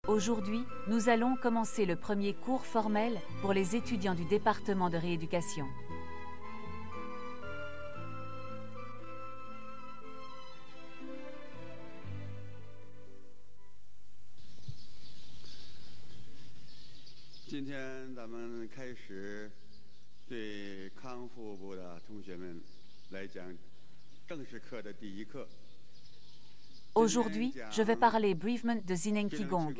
Aujourd'hui, nous allons commencer le premier cours formel pour les étudiants du département de rééducation. Aujourd'hui, je vais parler brièvement de Zineng Qigong.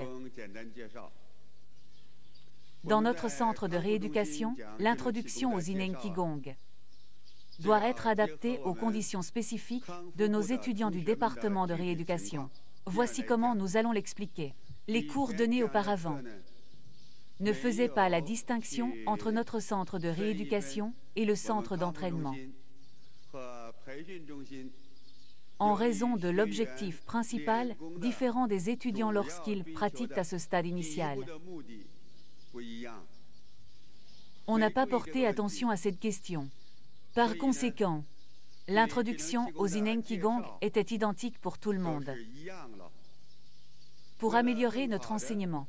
Dans notre centre de rééducation, l'introduction au Zineng Qigong doit être adaptée aux conditions spécifiques de nos étudiants du département de rééducation. Voici comment nous allons l'expliquer. Les cours donnés auparavant ne faisaient pas la distinction entre notre centre de rééducation et le centre d'entraînement. En raison de l'objectif principal différent des étudiants lorsqu'ils pratiquent à ce stade initial. On n'a pas porté attention à cette question. Par conséquent, l'introduction au Zineng Qigong était identique pour tout le monde. Pour améliorer notre enseignement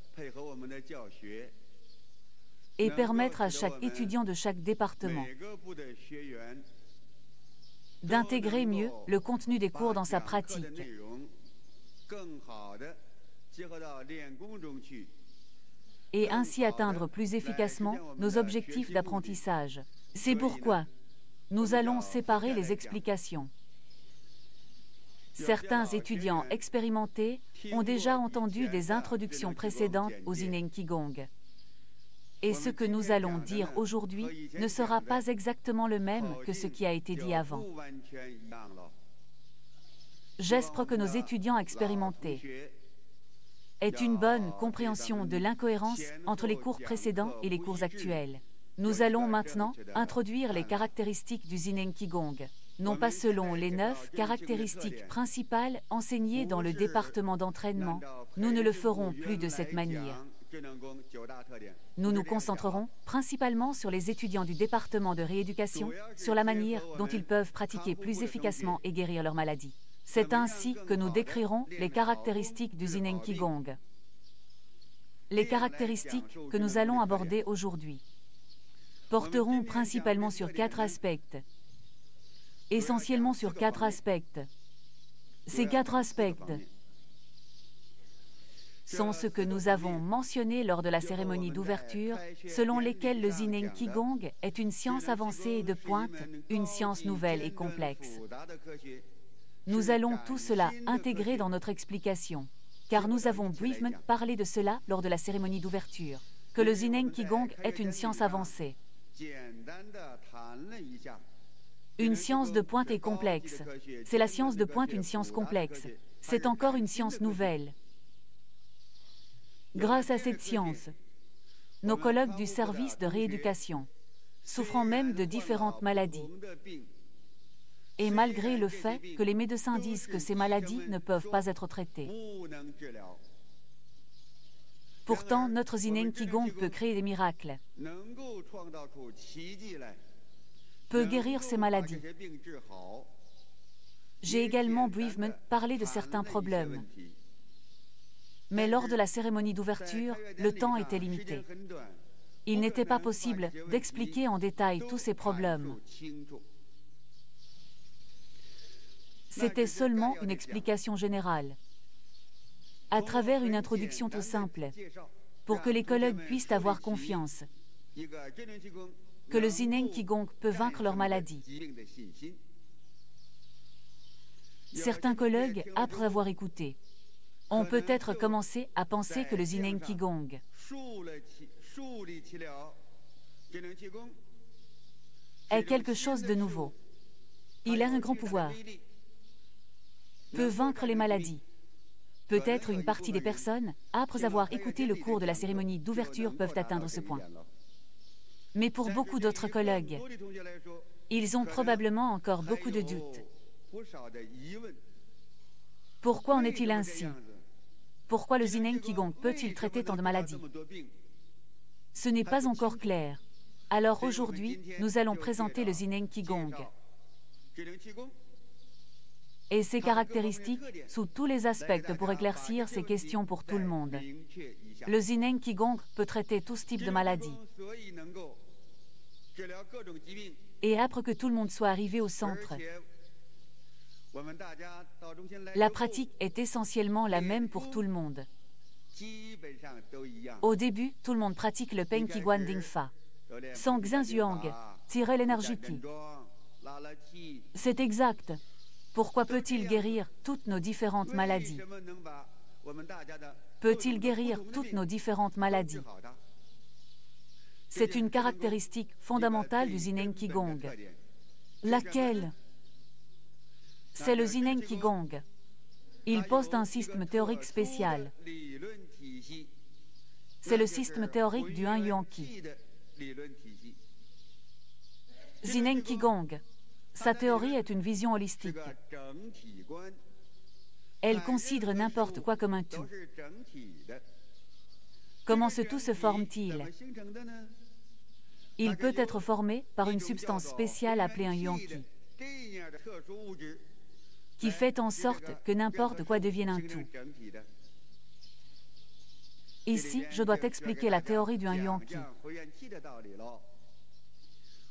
et permettre à chaque étudiant de chaque département d'intégrer mieux le contenu des cours dans sa pratique et ainsi atteindre plus efficacement nos objectifs d'apprentissage. C'est pourquoi nous allons séparer les explications. Certains étudiants expérimentés ont déjà entendu des introductions précédentes au Zineng Qigong. Et ce que nous allons dire aujourd'hui ne sera pas exactement le même que ce qui a été dit avant. J'espère que nos étudiants expérimentés aient une bonne compréhension de l'incohérence entre les cours précédents et les cours actuels. Nous allons maintenant introduire les caractéristiques du Zineng Qigong, non pas selon les 9 caractéristiques principales enseignées dans le département d'entraînement. Nous ne le ferons plus de cette manière. Nous nous concentrerons principalement sur les étudiants du département de rééducation, sur la manière dont ils peuvent pratiquer plus efficacement et guérir leur maladie. C'est ainsi que nous décrirons les caractéristiques du Zineng Qigong. Les caractéristiques que nous allons aborder aujourd'hui porteront principalement sur 4 aspects, essentiellement sur 4 aspects. Ces 4 aspects sont ce que nous avons mentionné lors de la cérémonie d'ouverture, selon lesquels le Zineng Qigong est une science avancée et de pointe, une science nouvelle et complexe. Nous allons tout cela intégrer dans notre explication, car nous avons brièvement parlé de cela lors de la cérémonie d'ouverture, que le Zineng Qigong est une science avancée. Une science de pointe et complexe. C'est la science de pointe, une science complexe. C'est encore une science nouvelle. Grâce à cette science, nos collègues du service de rééducation, souffrant même de différentes maladies, et malgré le fait que les médecins disent que ces maladies ne peuvent pas être traitées, pourtant notre Zineng Qigong peut créer des miracles, peut guérir ces maladies. J'ai également brièvement parlé de certains problèmes. Mais lors de la cérémonie d'ouverture, le temps était limité. Il n'était pas possible d'expliquer en détail tous ces problèmes. C'était seulement une explication générale, à travers une introduction tout simple, pour que les collègues puissent avoir confiance que le Zineng Qigong peut vaincre leur maladie. Certains collègues, après avoir écouté, ont peut-être commencé à penser que le Zineng Qigong est quelque chose de nouveau. Il a un grand pouvoir, peut vaincre les maladies. Peut-être une partie des personnes, après avoir écouté le cours de la cérémonie d'ouverture, peuvent atteindre ce point. Mais pour beaucoup d'autres collègues, ils ont probablement encore beaucoup de doutes. Pourquoi en est-il ainsi? Pourquoi le Zineng Qigong peut-il traiter tant de maladies? Ce n'est pas encore clair. Alors aujourd'hui, nous allons présenter le Zineng Qigong. et ses caractéristiques sous tous les aspects pour éclaircir ces questions pour tout le monde. Le Zineng Qigong peut traiter tout ce type de maladie. Et après que tout le monde soit arrivé au centre, la pratique est essentiellement la même pour tout le monde. Au début, tout le monde pratique le Peng Qiguan Ding Fa. Sang Xin Zhuang, tirer l'énergie Qi. C'est exact. Pourquoi peut-il guérir toutes nos différentes maladies? Peut-il guérir toutes nos différentes maladies? C'est une caractéristique fondamentale du Zineng Qigong. Laquelle? C'est le Zineng Qigong. Il pose un système théorique spécial. C'est le système théorique du Un Yuan Qi. Zineng Qigong. Sa théorie est une vision holistique. Elle considère n'importe quoi comme un tout. Comment ce tout se forme-t-il? Il peut être formé par une substance spéciale appelée un Yuan Qi, qui fait en sorte que n'importe quoi devienne un tout. Ici, je dois t'expliquer la théorie du Un Yuan Qi.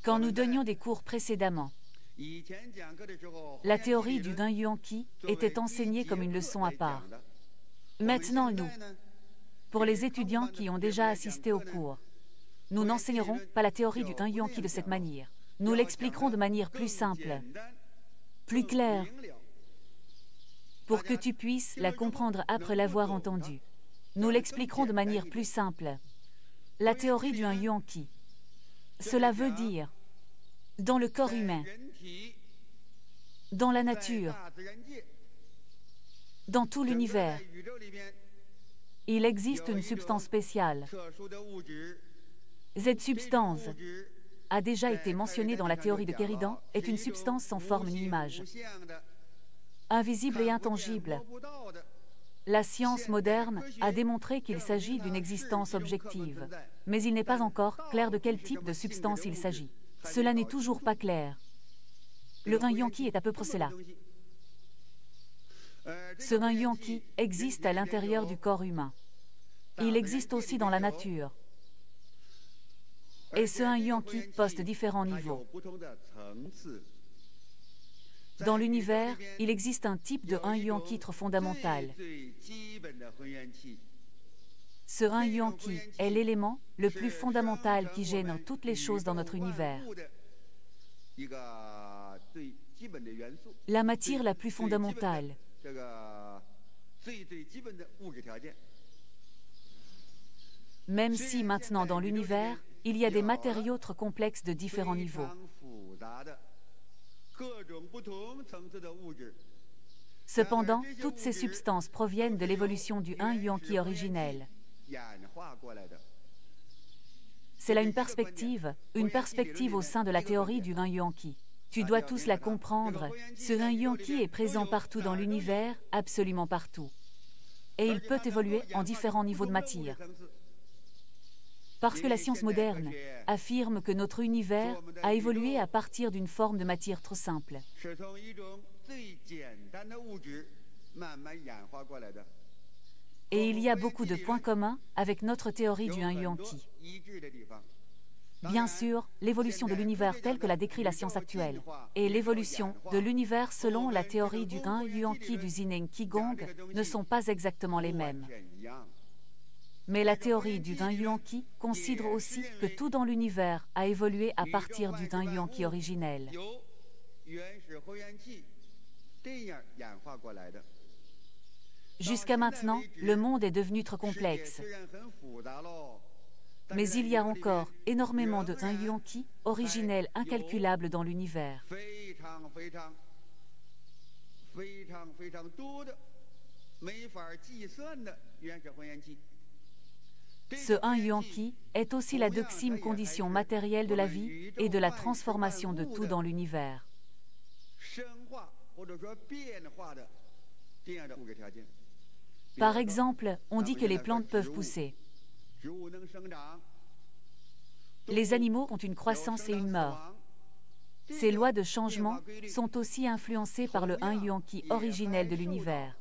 Quand nous donnions des cours précédemment, la théorie du Un Yuan Qi était enseignée comme une leçon à part. Maintenant, nous, pour les étudiants qui ont déjà assisté au cours, nous n'enseignerons pas la théorie du Un Yuan Qi de cette manière. Nous l'expliquerons de manière plus simple, plus claire, pour que tu puisses la comprendre après l'avoir entendue. Nous l'expliquerons de manière plus simple. La théorie du Un Yuan Qi. Cela veut dire, dans le corps humain, dans la nature, dans tout l'univers, il existe une substance spéciale. Cette substance a déjà été mentionnée dans la théorie de Keridan, est une substance sans forme ni image, invisible et intangible. La science moderne a démontré qu'il s'agit d'une existence objective, mais il n'est pas encore clair de quel type de substance il s'agit. Cela n'est toujours pas clair. Le Un Yuan Qi est à peu près cela. Ce Un Yuan Qi existe à l'intérieur du corps humain. Il existe aussi dans la nature. Et ce Un Yuan Qi possède différents niveaux. Dans l'univers, il existe un type de Un Yuan Qi fondamental. Ce Un Yuan Qi est l'élément le plus fondamental qui gêne toutes les choses dans notre univers. La matière la plus fondamentale. Même si maintenant dans l'univers, il y a des matériaux très complexes de différents niveaux. Cependant, toutes ces substances proviennent de l'évolution du Un Yuan Qi originel. C'est là une perspective au sein de la théorie du Un Yuan Qi. Tu dois tous la comprendre. Ce Un Yuan Qi est présent partout dans l'univers, absolument partout. Et il peut évoluer en différents niveaux de matière. Parce que la science moderne affirme que notre univers a évolué à partir d'une forme de matière trop simple. Et il y a beaucoup de points communs avec notre théorie du Un Yuan Qi. Bien sûr, l'évolution de l'univers telle que l'a décrit la science actuelle et l'évolution de l'univers selon la théorie du Un Yuan Qi du Zineng Qigong ne sont pas exactement les mêmes. Mais la théorie du Un Yuan Qi considère aussi que tout dans l'univers a évolué à partir du Un Yuan Qi originel. Jusqu'à maintenant, le monde est devenu trop complexe. Mais il y a encore énormément de Un Yuan Qi originel incalculable dans l'univers. Ce Un Yuan Qi est aussi la deuxième condition matérielle de la vie et de la transformation de tout dans l'univers. Par exemple, on dit que les plantes peuvent pousser. Les animaux ont une croissance et une mort. Ces lois de changement sont aussi influencées par le 1 yuan qi originel de l'univers.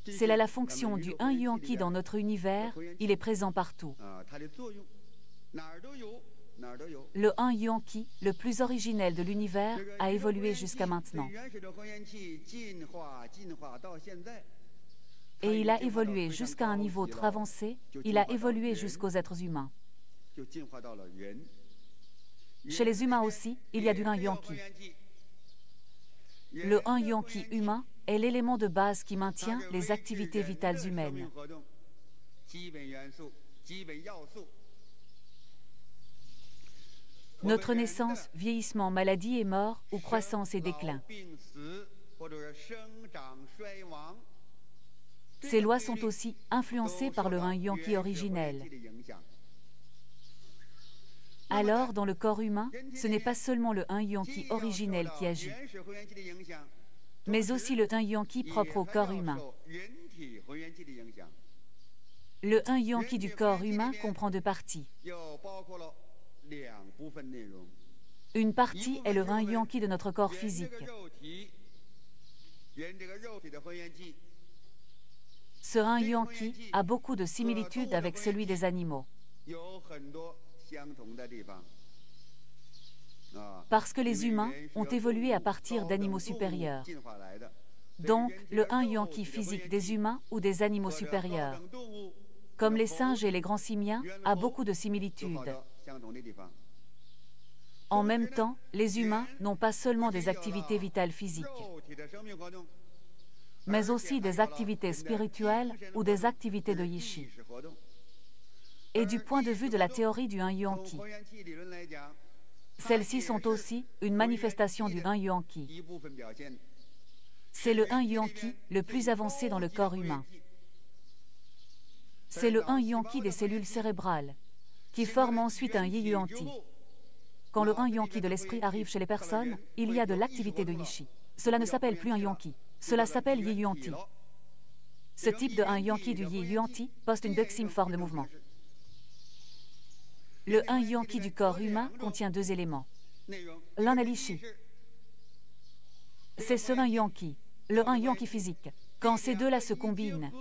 C'est là la fonction du 1 yuan qi dans notre univers, il est présent partout. Le 1 yuan qi, le plus originel de l'univers, a évolué jusqu'à maintenant. Et il a évolué jusqu'à un niveau très avancé, il a évolué jusqu'aux êtres humains. Chez les humains aussi, il y a du 1 yuan qi. Le 1 yuan qi humain est l'élément de base qui maintient les activités vitales humaines. Notre naissance, vieillissement, maladie et mort, ou croissance et déclin. Ces lois sont aussi influencées par le 1 yuan qi originel. Alors, dans le corps humain, ce n'est pas seulement le 1 yuan qi originel qui agit, mais aussi le 1 yuan qi propre au corps humain. Le 1 yuan qi du corps humain comprend deux parties. Une partie est le 1 yuan qi de notre corps physique. Ce 1 yuan qi a beaucoup de similitudes avec celui des animaux. Parce que les humains ont évolué à partir d'animaux supérieurs. Donc, le 1 yuan qi physique des humains ou des animaux supérieurs, comme les singes et les grands simiens, a beaucoup de similitudes. En même temps, les humains n'ont pas seulement des activités vitales physiques, mais aussi des activités spirituelles ou des activités de Yi-Chi. Et du point de vue de la théorie du 1 yuan qi, celles-ci sont aussi une manifestation du 1 yuan qi. C'est le 1 yuan qi le plus avancé dans le corps humain. C'est le 1 yuan qi des cellules cérébrales, qui forment ensuite un Yi yuan ti. Quand le 1 yuan qi de l'esprit arrive chez les personnes, il y a de l'activité de Yi-Chi. Cela ne s'appelle plus un yuan qi, cela s'appelle Yi yuan ti. Ce type de 1 yuan qi du Yi yuan ti poste une deuxième forme de mouvement. Le 1 yuan qi du corps humain contient deux éléments. L'un est l'Yi-Chi. C'est ce 1 yuan qi, le 1 yuan qi physique. Quand ces deux-là se combinent,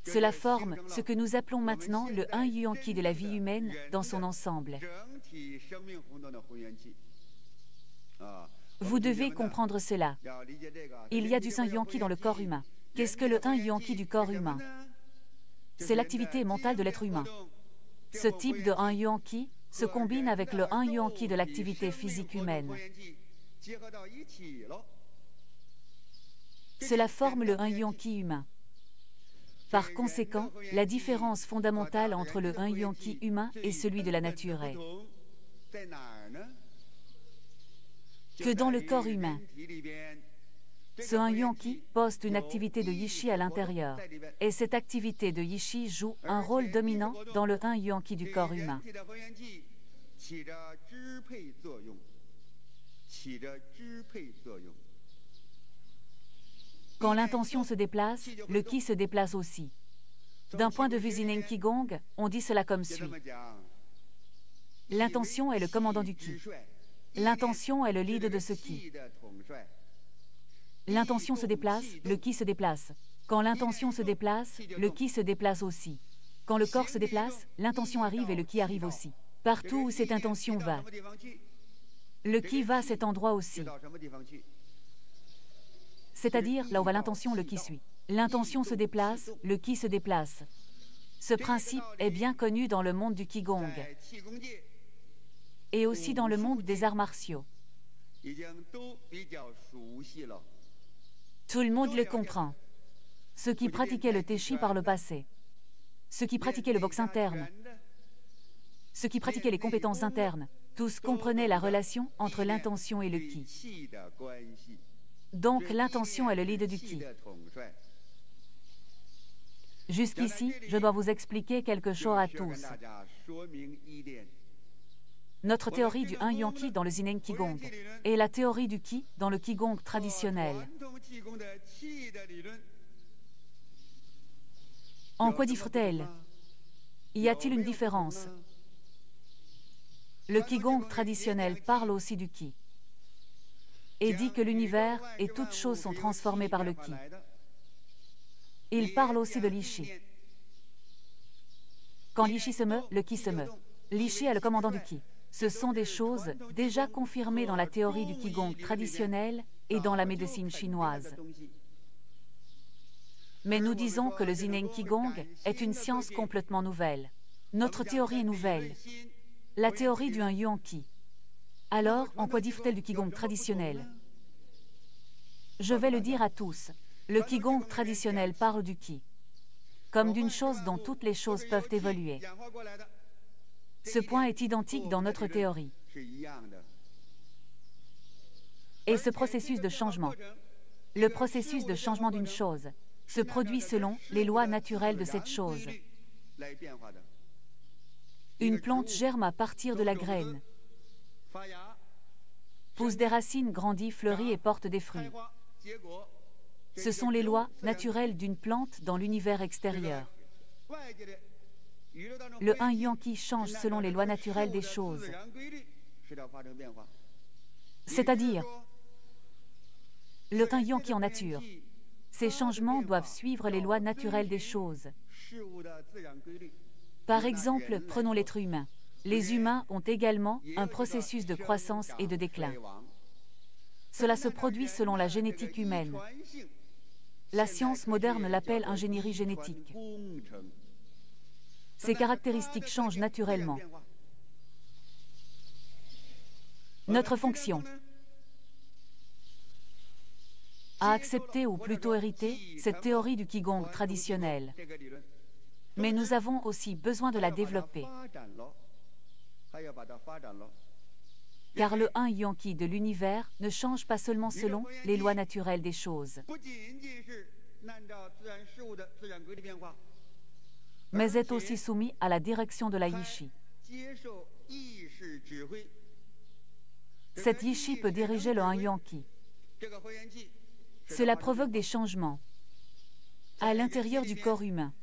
cela forme ce que nous appelons maintenant le 1 yuan qi de la vie humaine dans son ensemble. Vous devez comprendre cela. Il y a du 1 yuan qi dans le corps humain. Qu'est-ce que le 1 yuan qi du corps humain? C'est l'activité mentale de l'être humain. Ce type de 1 yuan qi se combine avec le 1 yuan qi de l'activité physique humaine. Cela forme le 1 yuan qi humain. Par conséquent, la différence fondamentale entre le 1 yuan qi humain et celui de la nature est que dans le corps humain, ce 1 yuan qi poste une activité de Yi-Chi à l'intérieur, et cette activité de Yi-Chi joue un rôle dominant dans le 1 yuan qi du corps humain. Quand l'intention se déplace, le Qi se déplace aussi. D'un point de vue Zinen Qigong, on dit cela comme suit. L'intention est le commandant du Qi. L'intention est le lead de ce Qi. L'intention se déplace, le Qi se déplace. Quand l'intention se déplace, le Qi se déplace aussi. Quand le corps se déplace, l'intention arrive et le Qi arrive aussi. Partout où cette intention va, le Qi va à cet endroit aussi. C'est-à-dire, là où va l'intention, le Qi suit. L'intention se déplace, le Qi se déplace. Ce principe est bien connu dans le monde du Qigong et aussi dans le monde des arts martiaux. Tout le monde le comprend. Ceux qui pratiquaient le Tai Chi par le passé, ceux qui pratiquaient le boxe interne, ceux qui pratiquaient les compétences internes, tous comprenaient la relation entre l'intention et le Qi. Donc l'intention est le lead du Qi. Jusqu'ici, je dois vous expliquer quelque chose à tous. Notre théorie du 1 yuan qi dans le Zinen Qigong et la théorie du Qi dans le Qigong traditionnel. En quoi diffère-t-elle? Y a-t-il une différence? Le Qigong traditionnel parle aussi du Qi et dit que l'univers et toutes choses sont transformées par le Qi. Il parle aussi de l'Ichi. Quand l'Ichi se meut, le Qi se meut. L'Ichi est le commandant du Qi. Ce sont des choses déjà confirmées dans la théorie du Qigong traditionnel et dans la médecine chinoise. Mais nous disons que le Zineng Qigong est une science complètement nouvelle. Notre théorie est nouvelle. La théorie du Un-Yuan Qi. Alors, en quoi diffère-t-elle du Qigong traditionnel? Je vais le dire à tous. Le Qigong traditionnel parle du Qi, comme d'une chose dont toutes les choses peuvent évoluer. Ce point est identique dans notre théorie. Et ce processus de changement, le processus de changement d'une chose, se produit selon les lois naturelles de cette chose. Une plante germe à partir de la graine, pousse des racines, grandit, fleurit et porte des fruits. Ce sont les lois naturelles d'une plante dans l'univers extérieur. Le Un-Yuan Qi change selon les lois naturelles des choses. C'est-à-dire, le Un-Yuan Qi en nature. Ces changements doivent suivre les lois naturelles des choses. Par exemple, prenons l'être humain. Les humains ont également un processus de croissance et de déclin. Cela se produit selon la génétique humaine. La science moderne l'appelle ingénierie génétique. Ces caractéristiques changent naturellement. Notre fonction a accepté ou plutôt hérité cette théorie du Qigong traditionnel. Mais nous avons aussi besoin de la développer. Car le Un-Yuan Qi de l'univers ne change pas seulement selon les lois naturelles des choses, mais est aussi soumis à la direction de la Yishi. Cette Yishi peut diriger le Un-Yuan Qi. Cela provoque des changements à l'intérieur du corps humain.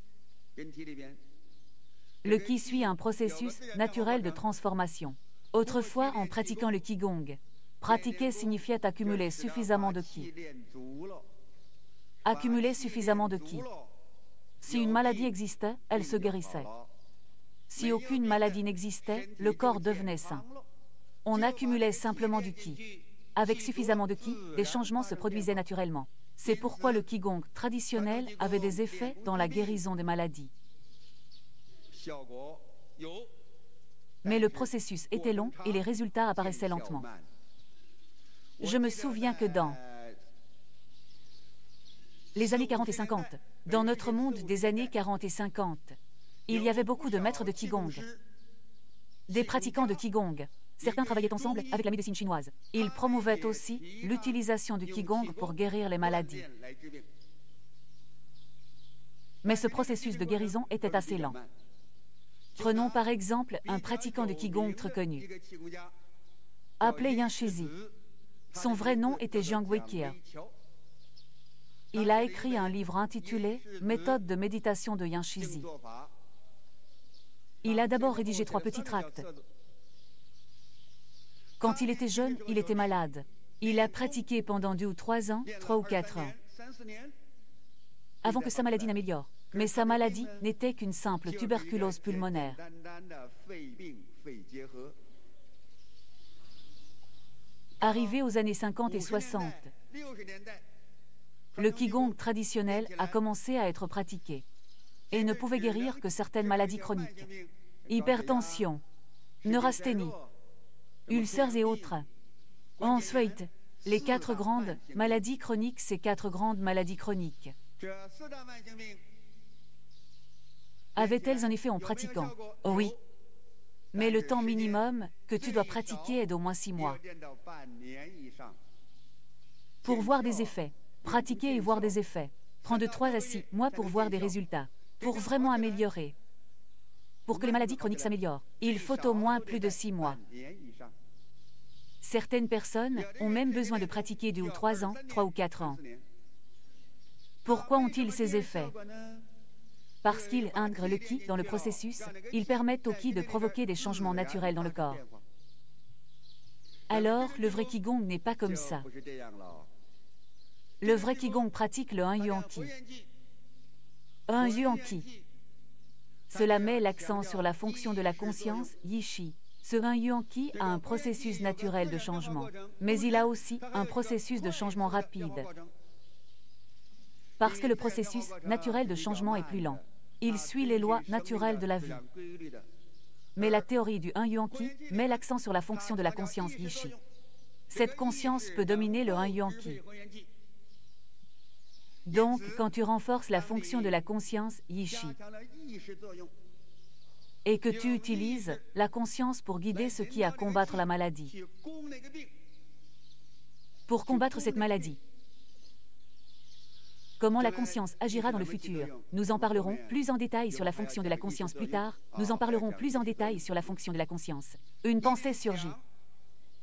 Le Qi suit un processus naturel de transformation. Autrefois, en pratiquant le Qigong, pratiquer signifiait accumuler suffisamment de Qi. Accumuler suffisamment de Qi. Si une maladie existait, elle se guérissait. Si aucune maladie n'existait, le corps devenait sain. On accumulait simplement du Qi. Avec suffisamment de Qi, des changements se produisaient naturellement. C'est pourquoi le Qigong traditionnel avait des effets dans la guérison des maladies. Mais le processus était long et les résultats apparaissaient lentement. Je me souviens que dans les années 40 et 50, dans notre monde des années 40 et 50, il y avait beaucoup de maîtres de Qigong, des pratiquants de Qigong. Certains travaillaient ensemble avec la médecine chinoise. Ils promouvaient aussi l'utilisation du Qigong pour guérir les maladies. Mais ce processus de guérison était assez lent. Prenons par exemple un pratiquant de Qigong très connu, appelé Yang Shizi. Son vrai nom était Jiang Weiqian. Il a écrit un livre intitulé « Méthode de méditation de Yang Shizi ». Il a d'abord rédigé 3 petits tracts. Quand il était jeune, il était malade. Il a pratiqué pendant 2 ou 3 ans, 3 ou 4 ans, avant que sa maladie n'améliore. Mais sa maladie n'était qu'une simple tuberculose pulmonaire. Arrivé aux années 50 et 60, le Qigong traditionnel a commencé à être pratiqué et ne pouvait guérir que certaines maladies chroniques. Hypertension, neurasthénie, ulcères et autres. Ensuite, les 4 grandes maladies chroniques, ces 4 grandes maladies chroniques avaient-elles un effet en pratiquant? Oui. Mais le temps minimum que tu dois pratiquer est d'au moins 6 mois. Pour voir des effets, pratiquer et voir des effets, prend de 3 à 6 mois pour voir des résultats. Pour vraiment améliorer, pour que les maladies chroniques s'améliorent, il faut au moins plus de 6 mois. Certaines personnes ont même besoin de pratiquer 2 ou 3 ans, 3 ou 4 ans. Pourquoi ont-ils ces effets? Parce qu'ils intègrent le Qi dans le processus, ils permettent au Qi de provoquer des changements naturels dans le corps. Alors, le vrai Qigong n'est pas comme ça. Le vrai Qigong pratique le 1 Yuan Qi. 1 Yuan Qi. Cela met l'accent sur la fonction de la conscience, Yi-Shi. Ce 1 Yuan Qi a un processus naturel de changement, mais il a aussi un processus de changement rapide. Parce que le processus naturel de changement est plus lent. Il suit les lois naturelles de la vie. Mais la théorie du 1 Yuan Qi met l'accent sur la fonction de la conscience Yi-Shi. Cette conscience peut dominer le 1 Yuan Qi. Donc, quand tu renforces la fonction de la conscience Yi-Shi et que tu utilises la conscience pour guider ce qui à combattre la maladie, pour combattre cette maladie, comment la conscience agira dans le futur. Nous en parlerons plus en détail sur la fonction de la conscience plus tard. Nous en parlerons plus en détail sur la fonction de la conscience. Une pensée surgit.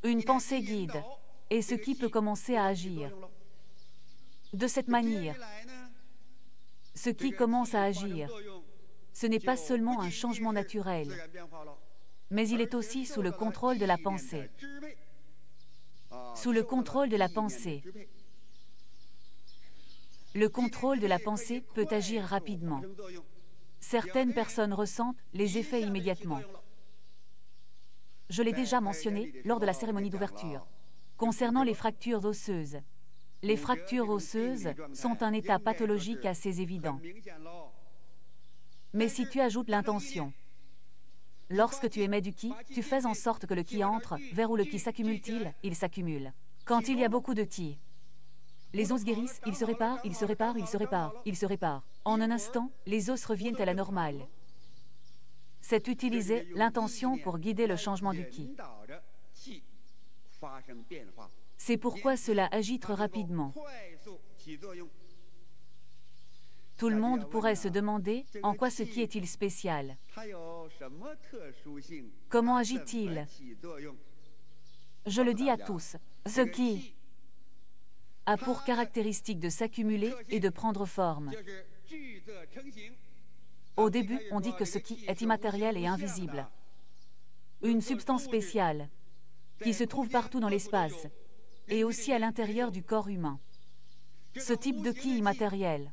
Une pensée guide. Et ce qui peut commencer à agir. De cette manière, ce qui commence à agir, ce n'est pas seulement un changement naturel, mais il est aussi sous le contrôle de la pensée. Sous le contrôle de la pensée. Le contrôle de la pensée peut agir rapidement. Certaines personnes ressentent les effets immédiatement. Je l'ai déjà mentionné lors de la cérémonie d'ouverture. Concernant les fractures osseuses, les fractures osseuses sont un état pathologique assez évident. Mais si tu ajoutes l'intention, lorsque tu émets du Qi, tu fais en sorte que le Qi entre. Vers où le Qi s'accumule-t-il? Il s'accumule. Quand il y a beaucoup de Qi, les os guérissent, ils se réparent, ils se réparent, ils se réparent, ils se réparent. En un instant, les os reviennent à la normale. C'est utiliser l'intention pour guider le changement du Qi. C'est pourquoi cela agit très rapidement. Tout le monde pourrait se demander en quoi ce Qi est-il spécial? Comment agit-il? Je le dis à tous, ce Qi a pour caractéristique de s'accumuler et de prendre forme. Au début, on dit que ce Qi est immatériel et invisible. Une substance spéciale qui se trouve partout dans l'espace et aussi à l'intérieur du corps humain. Ce type de Qi immatériel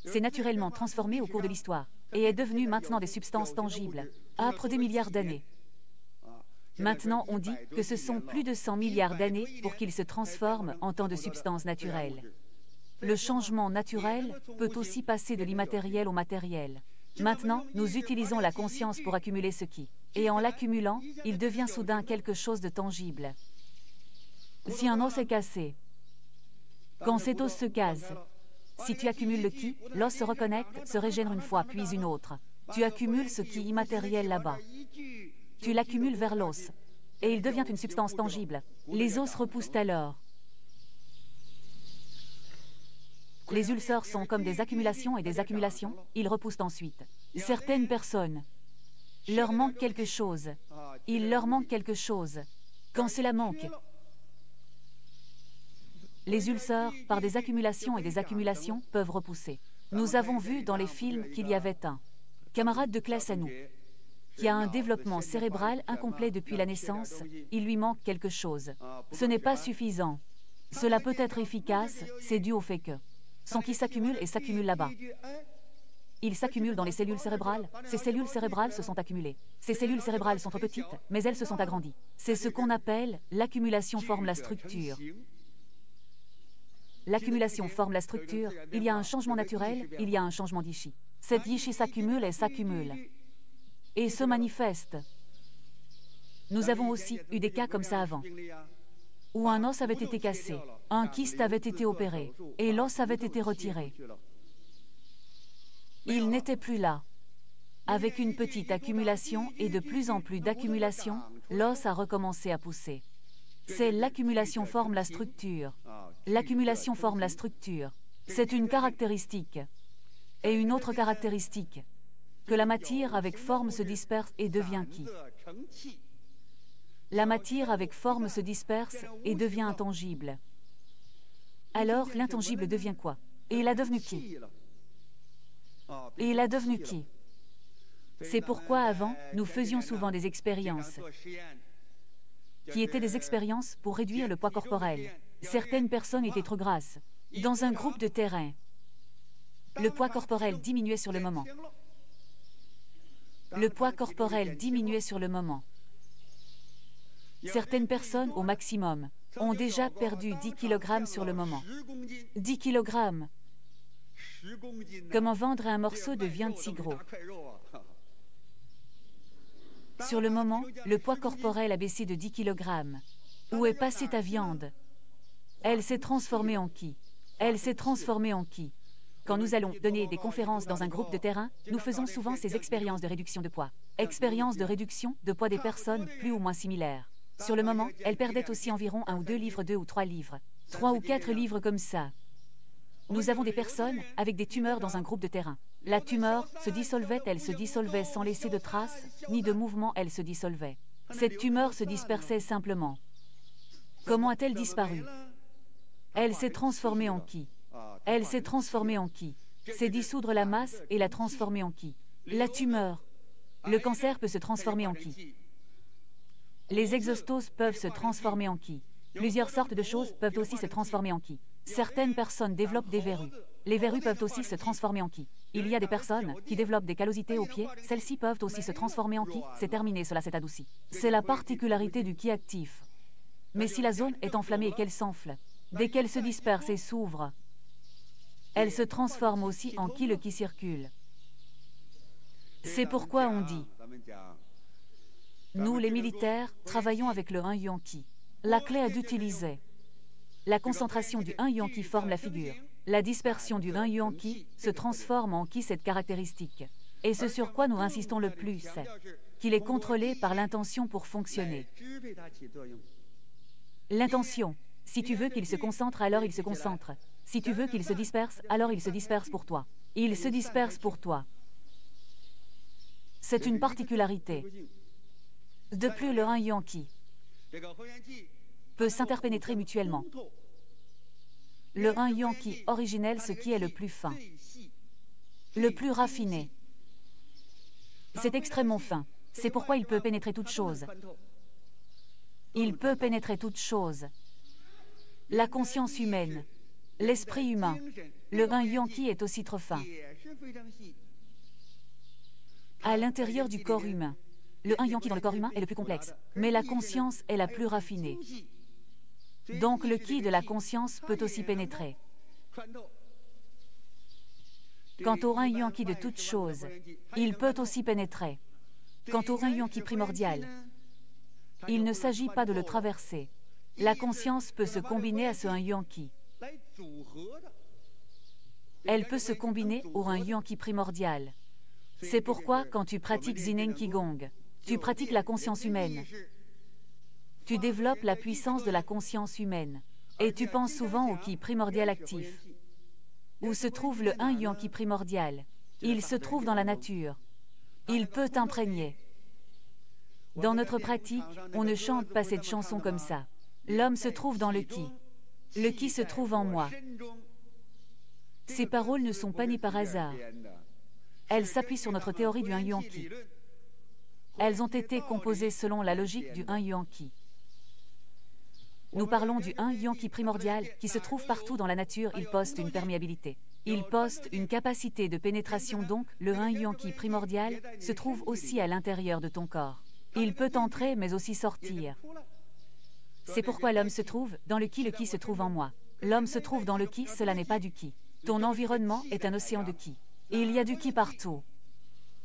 s'est naturellement transformé au cours de l'histoire et est devenu maintenant des substances tangibles, après des milliards d'années. Maintenant, on dit que ce sont plus de 100 milliards d'années pour qu'il se transforme en tant de substances naturelles. Le changement naturel peut aussi passer de l'immatériel au matériel. Maintenant, nous utilisons la conscience pour accumuler ce Qi. Et en l'accumulant, il devient soudain quelque chose de tangible. Si un os est cassé, quand cet os se casse, si tu accumules le Qi, l'os se reconnecte, se régénère une fois, puis une autre. Tu accumules ce Qi immatériel là-bas. Tu l'accumules vers l'os, et il devient une substance tangible. Les os repoussent alors. Les ulcères sont comme des accumulations et des accumulations, ils repoussent ensuite. Certaines personnes, leur manque quelque chose. Il leur manque quelque chose. Quand cela manque, les ulcères, par des accumulations et des accumulations, peuvent repousser. Nous avons vu dans les films qu'il y avait un camarade de classe à nous qui a un développement cérébral incomplet depuis la naissance. Il lui manque quelque chose. Ce n'est pas suffisant. Cela peut être efficace, c'est dû au fait que son Qi s'accumule et s'accumule là-bas. Il s'accumule dans les cellules cérébrales. Ces cellules cérébrales se sont accumulées. Ces cellules cérébrales sont trop petites, mais elles se sont agrandies. C'est ce qu'on appelle l'accumulation forme la structure. L'accumulation forme la structure. Il y a un changement naturel, il y a un changement d'Yi-Shi. Cette Yi-Shi s'accumule et s'accumule. Et se manifeste. Nous avons aussi eu des cas comme ça avant, où un os avait été cassé, un kyste avait été opéré, et l'os avait été retiré. Il n'était plus là. Avec une petite accumulation et de plus en plus d'accumulation, l'os a recommencé à pousser. C'est l'accumulation forme la structure. L'accumulation forme la structure. C'est une caractéristique. Et une autre caractéristique, que la matière avec forme se disperse et devient Qi. La matière avec forme se disperse et devient intangible. Alors, l'intangible devient quoi? Et il a devenu Qi. Et il a devenu qui? C'est pourquoi avant, nous faisions souvent des expériences, qui étaient des expériences pour réduire le poids corporel. Certaines personnes étaient trop grasses. Dans un groupe de terrain, le poids corporel diminuait sur le moment. Le poids corporel diminuait sur le moment. Certaines personnes, au maximum, ont déjà perdu 10 kg sur le moment. 10 kg. Comment vendre un morceau de viande si gros? Sur le moment, le poids corporel a baissé de 10 kg. Où est passée ta viande? Elle s'est transformée en qui? Elle s'est transformée en qui? Quand nous allons donner des conférences dans un groupe de terrain, nous faisons souvent ces expériences de réduction de poids. Expériences de réduction de poids des personnes plus ou moins similaires. Sur le moment, elles perdaient aussi environ 1 ou 2 livres, 2 ou 3 livres. 3 ou 4 livres comme ça. Nous avons des personnes avec des tumeurs dans un groupe de terrain. La tumeur se dissolvait, elle se dissolvait sans laisser de traces, ni de mouvement, elle se dissolvait. Cette tumeur se dispersait simplement. Comment a-t-elle disparu? Elle s'est transformée en qui? Elle s'est transformée en qui? C'est dissoudre la masse et la transformer en qui? La tumeur. Le cancer peut se transformer en qui? Les exostoses peuvent se transformer en qui? Plusieurs sortes de choses peuvent aussi se transformer en qui? Certaines personnes développent des verrues. Les verrues peuvent aussi se transformer en qui? Il y a des personnes qui développent des callosités aux pieds. Celles-ci peuvent aussi se transformer en qui? C'est terminé, cela s'est adouci. C'est la particularité du ki actif. Mais si la zone est enflammée et qu'elle s'enfle, dès qu'elle se disperse et s'ouvre, elle se transforme aussi en ki, le ki circule. C'est pourquoi on dit, nous les militaires travaillons avec le 1 yuan ki. La clé est d'utiliser la concentration du 1 yuan ki forme la figure. La dispersion du 1 yuan ki se transforme en ki, cette caractéristique. Et ce sur quoi nous insistons le plus, c'est qu'il est contrôlé par l'intention pour fonctionner. L'intention. Si tu veux qu'il se concentre, alors il se concentre. Si tu veux qu'il se disperse, alors il se disperse pour toi. Il se disperse pour toi. C'est une particularité. De plus, le 1 yuan ki peut s'interpénétrer mutuellement. Le 1 yuan ki originel, ce qui est le plus fin, le plus raffiné. C'est extrêmement fin. C'est pourquoi il peut pénétrer toute chose. Il peut pénétrer toute chose. La conscience humaine, l'esprit humain, le 1 yuan ki est aussi trop fin. À l'intérieur du corps humain, le 1 yuan ki dans le corps humain est le plus complexe, mais la conscience est la plus raffinée. Donc le ki de la conscience peut aussi pénétrer. Quant au 1 yuan ki de toute chose, il peut aussi pénétrer. Quant au 1 yuan ki primordial, il ne s'agit pas de le traverser. La conscience peut se combiner à ce 1 yuan ki. Elle peut se combiner au 1 yuan ki primordial. C'est pourquoi, quand tu pratiques Zinen Qigong, tu pratiques la conscience humaine. Tu développes la puissance de la conscience humaine. Et tu penses souvent au ki primordial actif. Où se trouve le 1 yuan ki primordial? Il se trouve dans la nature. Il peut t'imprégner. Dans notre pratique, on ne chante pas cette chanson comme ça. L'homme se trouve dans le ki. Le ki se trouve en moi. Ces paroles ne sont pas nées par hasard. Elles s'appuient sur notre théorie du 1 yuan ki. Elles ont été composées selon la logique du 1 yuan ki. Nous parlons du 1 yuan ki primordial qui se trouve partout dans la nature. Il poste une perméabilité. Il poste une capacité de pénétration, donc le 1 yuan ki primordial se trouve aussi à l'intérieur de ton corps. Il peut entrer mais aussi sortir. C'est pourquoi l'homme se trouve dans le ki se trouve en moi. L'homme se trouve dans le ki, cela n'est pas du ki. Ton environnement est un océan de ki. Et il y a du ki partout.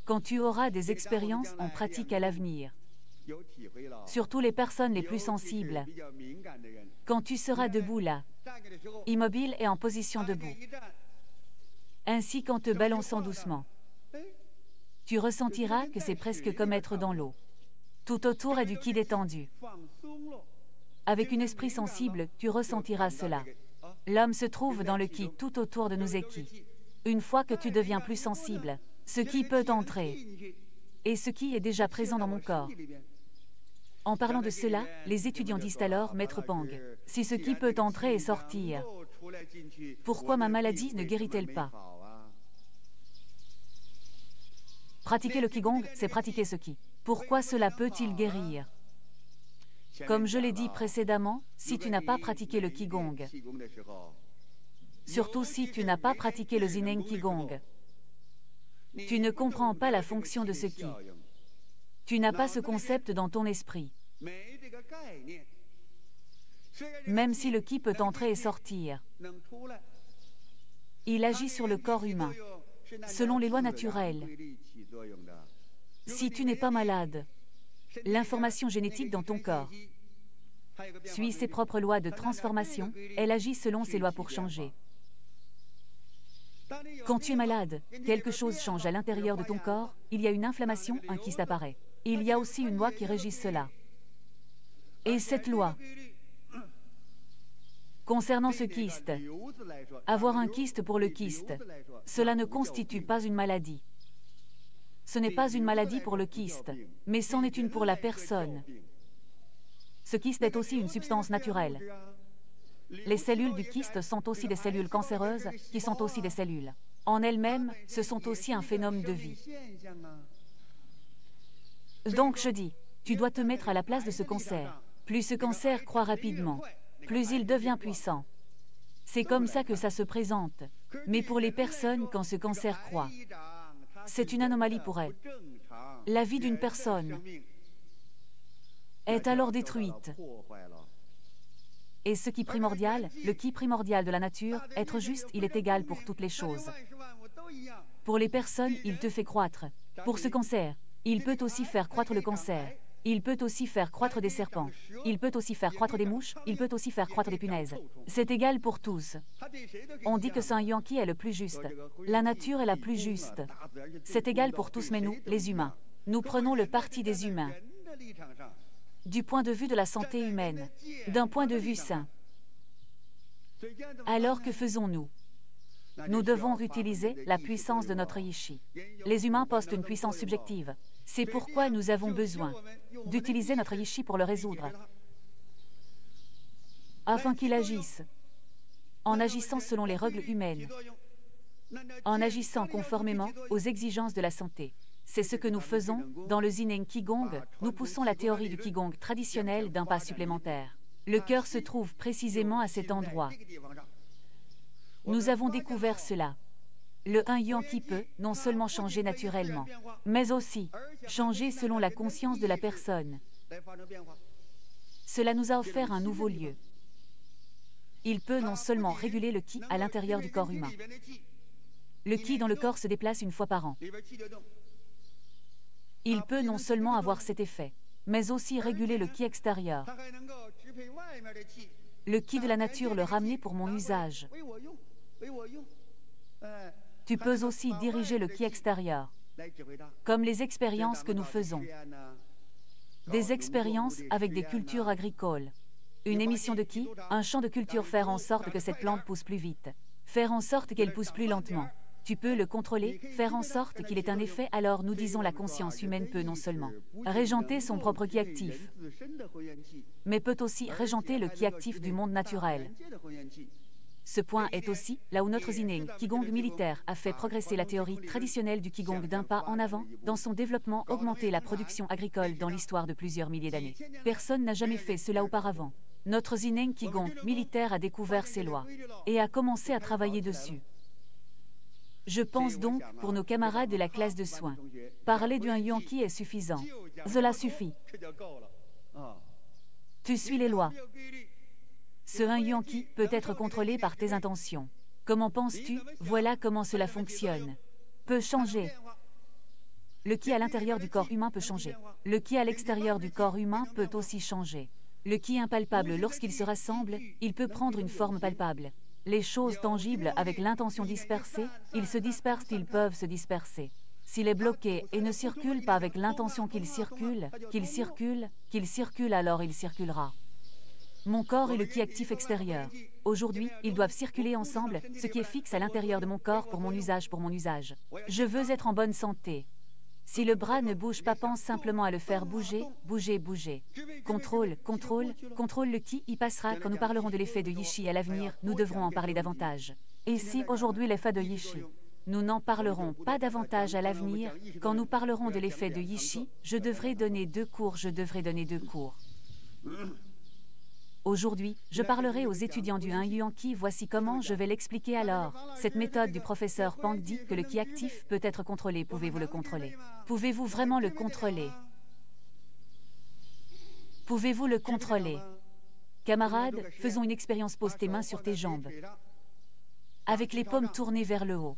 Quand tu auras des expériences en pratique à l'avenir, surtout les personnes les plus sensibles, quand tu seras debout là, immobile et en position debout, ainsi qu'en te balançant doucement, tu ressentiras que c'est presque comme être dans l'eau. Tout autour est du ki détendu. Avec un esprit sensible, tu ressentiras cela. L'homme se trouve dans le ki, tout autour de nous est ki. Une fois que tu deviens plus sensible, ce qui peut entrer, et ce qui est déjà présent dans mon corps. En parlant de cela, les étudiants disent alors, Maître Pang, si ce qui peut entrer et sortir, pourquoi ma maladie ne guérit-elle pas? Pratiquer le Qigong, c'est pratiquer ce Qi. Pourquoi cela peut-il guérir? Comme je l'ai dit précédemment, si tu n'as pas pratiqué le Qigong, surtout si tu n'as pas pratiqué le Zineng Qigong, tu ne comprends pas la fonction de ce Qi. Tu n'as pas ce concept dans ton esprit. Même si le Qi peut entrer et sortir, il agit sur le corps humain, selon les lois naturelles. Si tu n'es pas malade, l'information génétique dans ton corps suit ses propres lois de transformation, elle agit selon ses lois pour changer. Quand tu es malade, quelque chose change à l'intérieur de ton corps, il y a une inflammation, un kyste apparaît. Il y a aussi une loi qui régit cela. Et cette loi, concernant ce kyste, avoir un kyste pour le kyste, cela ne constitue pas une maladie. Ce n'est pas une maladie pour le kyste, mais c'en est une pour la personne. Ce kyste est aussi une substance naturelle. Les cellules du kyste sont aussi des cellules cancéreuses, qui sont aussi des cellules. En elles-mêmes, ce sont aussi un phénomène de vie. Donc je dis, tu dois te mettre à la place de ce cancer. Plus ce cancer croît rapidement, plus il devient puissant. C'est comme ça que ça se présente. Mais pour les personnes, quand ce cancer croît, c'est une anomalie pour elles. La vie d'une personne est alors détruite. Et ce qui est primordial, le qui primordial de la nature, être juste, il est égal pour toutes les choses. Pour les personnes, il te fait croître. Pour ce cancer, il peut aussi faire croître le cancer. Il peut aussi faire croître des serpents. Il peut aussi faire croître des mouches. Il peut aussi faire croître des punaises. C'est égal pour tous. On dit que Saint Yankee est le plus juste. La nature est la plus juste. C'est égal pour tous, mais nous, les humains, nous prenons le parti des humains. Du point de vue de la santé humaine, d'un point de vue sain. Alors que faisons-nous? Nous devons utiliser la puissance de notre Yishi. Les humains postent une puissance subjective. C'est pourquoi nous avons besoin d'utiliser notre Yishi pour le résoudre, afin qu'il agisse, en agissant selon les règles humaines, en agissant conformément aux exigences de la santé. C'est ce que nous faisons dans le Zineng Qigong. Nous poussons la théorie du Qigong traditionnel d'un pas supplémentaire. Le cœur se trouve précisément à cet endroit. Nous avons découvert cela. Le un Yankee peut non seulement changer naturellement, mais aussi changer selon la conscience de la personne. Cela nous a offert un nouveau lieu. Il peut non seulement réguler le Qi à l'intérieur du corps humain. Le Qi dans le corps se déplace une fois par an. Il peut non seulement avoir cet effet, mais aussi réguler le Qi extérieur. Le Qi de la nature le ramener pour mon usage. Tu peux aussi diriger le Qi extérieur, comme les expériences que nous faisons. Des expériences avec des cultures agricoles. Une émission de Qi, un champ de culture, faire en sorte que cette plante pousse plus vite, faire en sorte qu'elle pousse plus lentement. Tu peux le contrôler, faire en sorte qu'il ait un effet. Alors nous disons la conscience humaine peut non seulement régenter son propre Qi actif, mais peut aussi régenter le Qi actif du monde naturel. Ce point est aussi là où notre Zineng Qigong militaire a fait progresser la théorie traditionnelle du Qigong d'un pas en avant, dans son développement, augmenter la production agricole dans l'histoire de plusieurs milliers d'années. Personne n'a jamais fait cela auparavant. Notre Zineng Qigong militaire a découvert ces lois et a commencé à travailler dessus. Je pense donc, pour nos camarades de la classe de soins, parler du un Yankee est suffisant. Cela suffit. Tu suis les lois. Ce un Yankee peut être contrôlé par tes intentions. Comment penses-tu? Voilà comment cela fonctionne. Peut changer. Le Qi à l'intérieur du corps humain peut changer. Le Qi à l'extérieur du corps humain peut aussi changer. Le Qi impalpable, lorsqu'il se rassemble, il peut prendre une forme palpable. Les choses tangibles avec l'intention dispersée, ils se dispersent, ils peuvent se disperser. S'il est bloqué et ne circule pas avec l'intention qu'il circule, alors il circulera. Mon corps et le Qi actif extérieur. Aujourd'hui, ils doivent circuler ensemble, ce qui est fixe à l'intérieur de mon corps pour mon usage, Je veux être en bonne santé. Si le bras ne bouge pas, pense simplement à le faire bouger, bouger. Contrôle le Qi, y passera. Quand nous parlerons de l'effet de Yishi à l'avenir, nous devrons en parler davantage. Et si aujourd'hui l'effet de Yishi Nous n'en parlerons pas davantage à l'avenir. Quand nous parlerons de l'effet de Yishi, je devrais donner 2 cours, Aujourd'hui, je parlerai aux étudiants du 1 Yuan Qi. Voici comment je vais l'expliquer alors. Cette méthode du professeur Pang dit que le Qi actif peut être contrôlé. Pouvez-vous le contrôler? Pouvez-vous vraiment le contrôler? Pouvez-vous le contrôler? Camarades, faisons une expérience. Pose tes mains sur tes jambes, avec les paumes tournées vers le haut.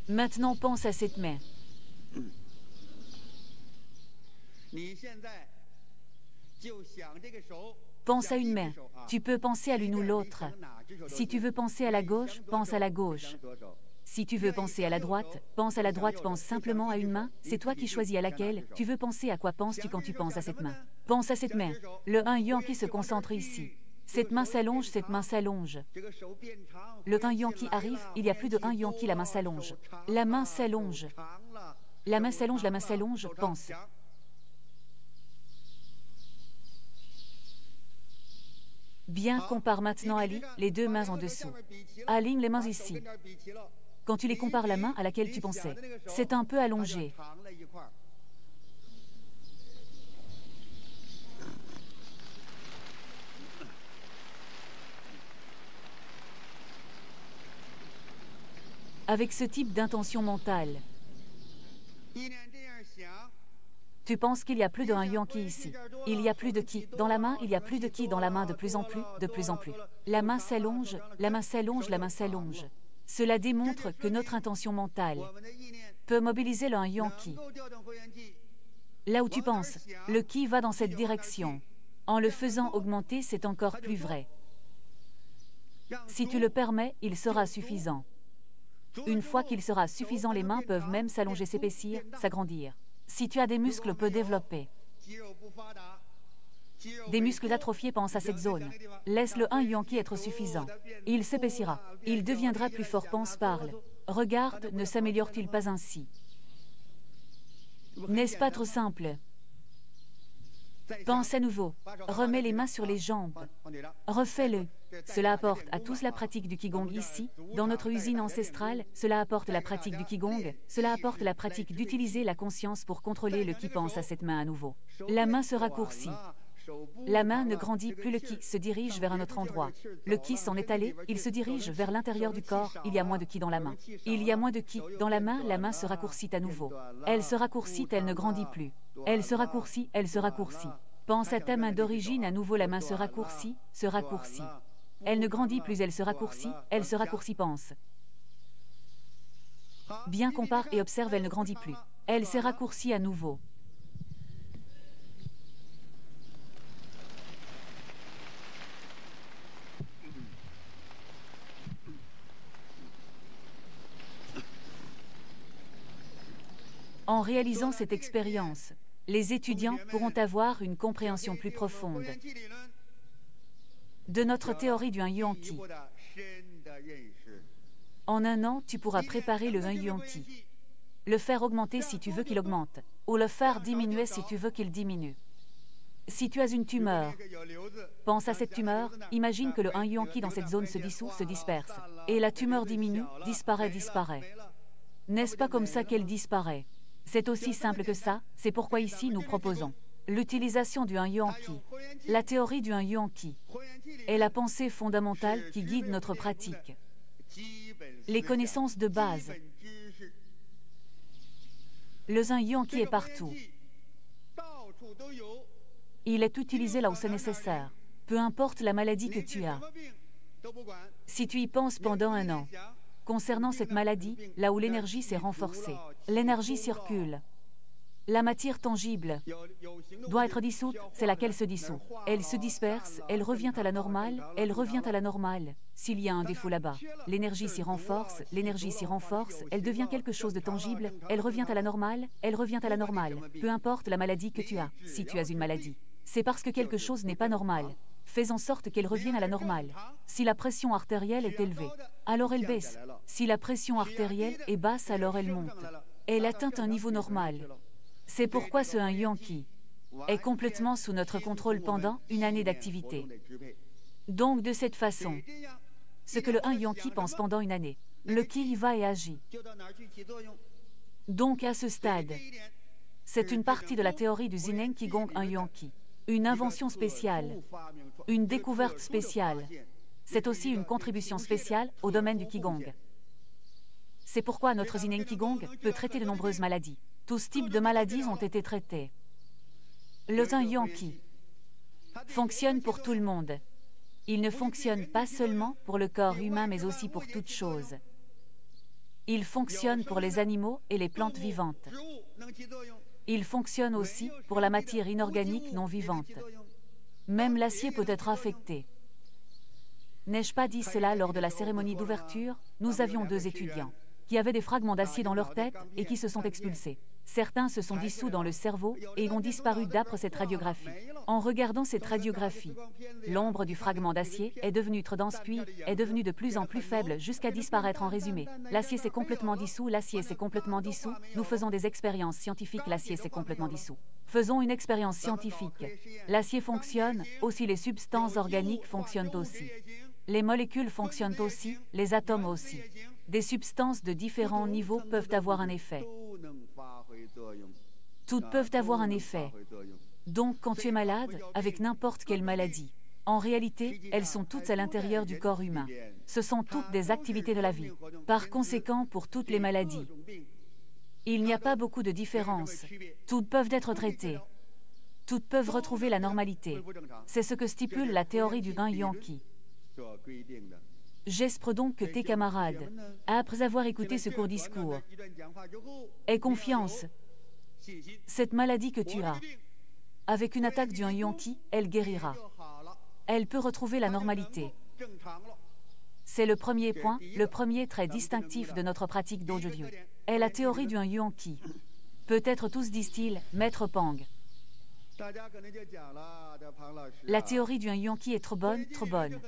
Maintenant, pense à cette main. Pense à une main. Tu peux penser à l'une ou l'autre. Si tu veux penser à la gauche, pense à la gauche. Si tu veux penser à la droite, pense à la droite. Pense simplement à une main. C'est toi qui choisis à laquelle. Tu veux penser à quoi penses-tu quand tu penses à cette main? Pense à cette main. Le 1 Yuan Qi se concentre ici. Cette main s'allonge, cette main s'allonge. Le 1 Yuan Qi arrive, il y a plus de 1 Yuan Qi, la main s'allonge. La main s'allonge. La main s'allonge, la main s'allonge, pense. Bien, compare maintenant Ali, les 2 mains en dessous. Aligne les mains ici. Quand tu les compares, la main à laquelle tu pensais, c'est un peu allongé. Avec ce type d'intention mentale, tu penses qu'il y a plus de 1 Yuan Qi ici. Il y a plus de Qi dans la main, il y a plus de Qi dans la main de plus en plus, de plus en plus. La main s'allonge, la main s'allonge, la main s'allonge. Cela démontre que notre intention mentale peut mobiliser le 1 Yuan Qi. Là où tu penses, le Qi va dans cette direction. En le faisant augmenter, c'est encore plus vrai. Si tu le permets, il sera suffisant. Une fois qu'il sera suffisant, les mains peuvent même s'allonger, s'épaissir, s'agrandir. Si tu as des muscles peu développés, des muscles atrophiés, pense à cette zone. Laisse le 1 Yuan Qi être suffisant. Il s'épaissira. Il deviendra plus fort. Pense, parle. Regarde, ne s'améliore-t-il pas ainsi? N'est-ce pas trop simple? Pense à nouveau. Remets les mains sur les jambes. Refais-le. Cela apporte à tous la pratique du Qigong ici, dans notre usine ancestrale. Cela apporte la pratique du Qigong. Cela apporte la pratique d'utiliser la conscience pour contrôler le Qi. Pense à cette main à nouveau. La main se raccourcit. La main ne grandit plus, le Qi se dirige vers un autre endroit. Le Qi s'en est allé, il se dirige vers l'intérieur du corps, il y a moins de Qi dans la main. Il y a moins de Qi dans la main se raccourcit à nouveau. Elle se raccourcit, elle ne grandit plus. Elle se raccourcit, elle se raccourcit. Pense à ta main d'origine, à nouveau la main se raccourcit, se raccourcit. Elle ne grandit plus, elle se raccourcit, pense. Bien, compare et observe, elle ne grandit plus. Elle s'est raccourcie à nouveau. En réalisant cette expérience, les étudiants pourront avoir une compréhension plus profonde de notre théorie du 1 Yuan Qi. En 1 an, tu pourras préparer le 1 Yuan Qi, le faire augmenter si tu veux qu'il augmente, ou le faire diminuer si tu veux qu'il diminue. Si tu as une tumeur, pense à cette tumeur, imagine que le 1 Yuan Qi dans cette zone se dissout, se disperse, et la tumeur diminue, disparaît. N'est-ce pas comme ça qu'elle disparaît? C'est aussi simple que ça, c'est pourquoi ici nous proposons l'utilisation du 1 Yuan Qi. La théorie du 1 Yuan Qi est la pensée fondamentale qui guide notre pratique. Les connaissances de base. Le 1 Yuan Qi est partout. Il est utilisé là où c'est nécessaire, peu importe la maladie que tu as. Si tu y penses pendant 1 an, concernant cette maladie, là où l'énergie s'est renforcée, l'énergie circule. La matière tangible doit être dissoute, c'est laquelle se dissout. Elle se disperse, elle revient à la normale, elle revient à la normale. S'il y a un défaut là-bas, l'énergie s'y renforce, elle devient quelque chose de tangible, elle revient à la normale, elle revient à la normale. Peu importe la maladie que tu as, si tu as une maladie, c'est parce que quelque chose n'est pas normal. Fais en sorte qu'elle revienne à la normale. Si la pression artérielle est élevée, alors elle baisse. Si la pression artérielle est basse, alors elle monte. Elle atteint un niveau normal. C'est pourquoi ce 1 Yuan Qi est complètement sous notre contrôle pendant une année d'activité. Donc de cette façon, ce que le 1 Yuan Qi pense pendant une année, Le ki y va et agit. Donc à ce stade, c'est une partie de la théorie du Zineng Qigong un Yuan Qi. Une invention spéciale, une découverte spéciale. C'est aussi une contribution spéciale au domaine du Qigong. C'est pourquoi notre Zineng Qigong peut traiter de nombreuses maladies. Tous types de maladies ont été traités. Le un Yuan Qi fonctionne pour tout le monde. Il ne fonctionne pas seulement pour le corps humain, mais aussi pour toute chose. Il fonctionne pour les animaux et les plantes vivantes. Il fonctionne aussi pour la matière inorganique non vivante. Même l'acier peut être affecté. N'ai-je pas dit cela lors de la cérémonie d'ouverture? Nous avions 2 étudiants qui avaient des fragments d'acier dans leur tête et qui se sont expulsés. Certains se sont dissous dans le cerveau et ont disparu d'après cette radiographie. En regardant cette radiographie, l'ombre du fragment d'acier est devenue très dense puis est devenue de plus en plus faible jusqu'à disparaître. En résumé, l'acier s'est complètement dissous, l'acier s'est complètement dissous. Nous faisons des expériences scientifiques, l'acier s'est complètement dissous. Faisons une expérience scientifique. L'acier fonctionne, aussi les substances organiques fonctionnent aussi. Les molécules fonctionnent aussi, les atomes aussi. Des substances de différents niveaux peuvent avoir un effet. Toutes peuvent avoir un effet. Donc, quand tu es malade, avec n'importe quelle maladie, en réalité, elles sont toutes à l'intérieur du corps humain. Ce sont toutes des activités de la vie. Par conséquent, pour toutes les maladies, il n'y a pas beaucoup de différence. Toutes peuvent être traitées. Toutes peuvent retrouver la normalité. C'est ce que stipule la théorie du un Yuan Qi. J'espère donc que tes camarades, après avoir écouté ce court discours, aient confiance. Cette maladie que tu as, avec une attaque du un Yuan Qi, elle guérira. Elle peut retrouver la normalité. C'est le premier point, le premier trait distinctif de notre pratique d'Ojodieu. Est la théorie du un Yuan Qi. Peut-être tous disent-ils, Maître Pang. La théorie du un Yuan Qi est trop bonne, trop bonne.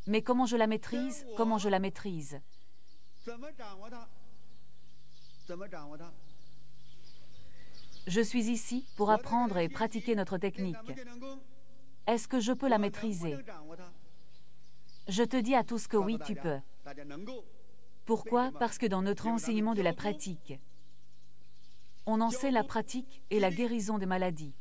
Mais comment je la maîtrise? Comment je la maîtrise? Je suis ici pour apprendre et pratiquer notre technique. Est-ce que je peux la maîtriser? Je te dis à tous que oui, tu peux. Pourquoi? Parce que dans notre enseignement de la pratique, on enseigne la pratique et la guérison des maladies.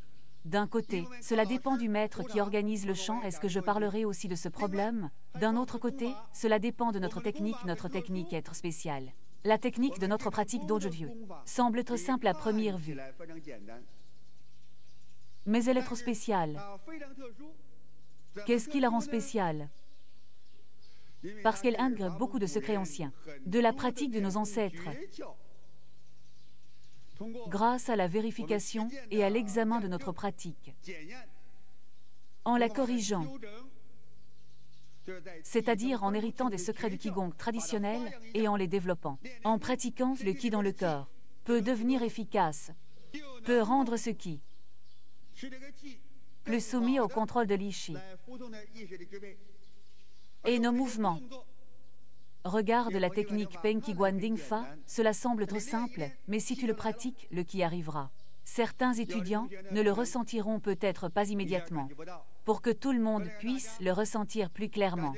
D'un côté, cela dépend du maître qui organise le chant. Est-ce que je parlerai aussi de ce problème? D'un autre côté, cela dépend de notre technique est être spéciale. La technique de notre pratique d'Ojodieu semble être simple à première vue, mais elle est trop spéciale. Qu'est-ce qui la rend spéciale? Parce qu'elle intègre beaucoup de secrets anciens, de la pratique de nos ancêtres. Grâce à la vérification et à l'examen de notre pratique, en la corrigeant, c'est-à-dire en héritant des secrets du Qigong traditionnel et en les développant, en pratiquant le Qi dans le corps, peut devenir efficace, peut rendre ce Qi plus soumis au contrôle de l'Ishi. Et nos mouvements. Regarde la technique Peng Qi Guan Ding Fa, cela semble trop simple, mais si tu le pratiques, le Qi arrivera. Certains étudiants ne le ressentiront peut-être pas immédiatement, pour que tout le monde puisse le ressentir plus clairement.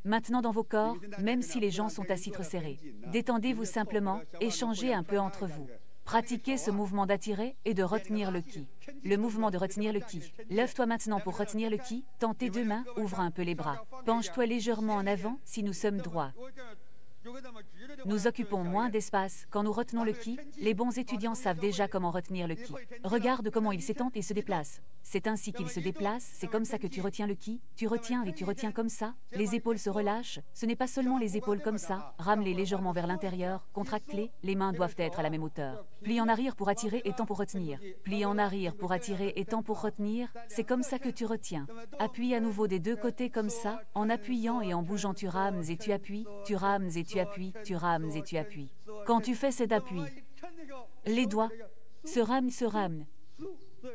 Maintenant dans vos corps, même si les gens sont assis trop serrés, détendez-vous simplement, échangez un peu entre vous. Pratiquez ce mouvement d'attirer et de retenir le Qi. Le mouvement de retenir le Qi. Lève-toi maintenant pour retenir le Qi, tends tes 2 mains, ouvre un peu les bras. Penche-toi légèrement en avant si nous sommes droits. Nous occupons moins d'espace. Quand nous retenons le Qi, les bons étudiants savent déjà comment retenir le Qi. Regarde comment il s'étend et se déplace. C'est ainsi qu'il se déplace, c'est comme ça que tu retiens le Qi. Tu retiens et tu retiens comme ça. Les épaules se relâchent. Ce n'est pas seulement les épaules comme ça. Rame-les légèrement vers l'intérieur. Contracte-les. Les mains doivent être à la même hauteur. Plie en arrière pour attirer et temps pour retenir. Plie en arrière pour attirer et temps pour retenir. C'est comme ça que tu retiens. Appuie à nouveau des 2 côtés comme ça. En appuyant et en bougeant, tu rames et tu appuies. Tu rames et tu appuies. Tu rames et tu appuies. Quand tu fais cet appui, les doigts se rament.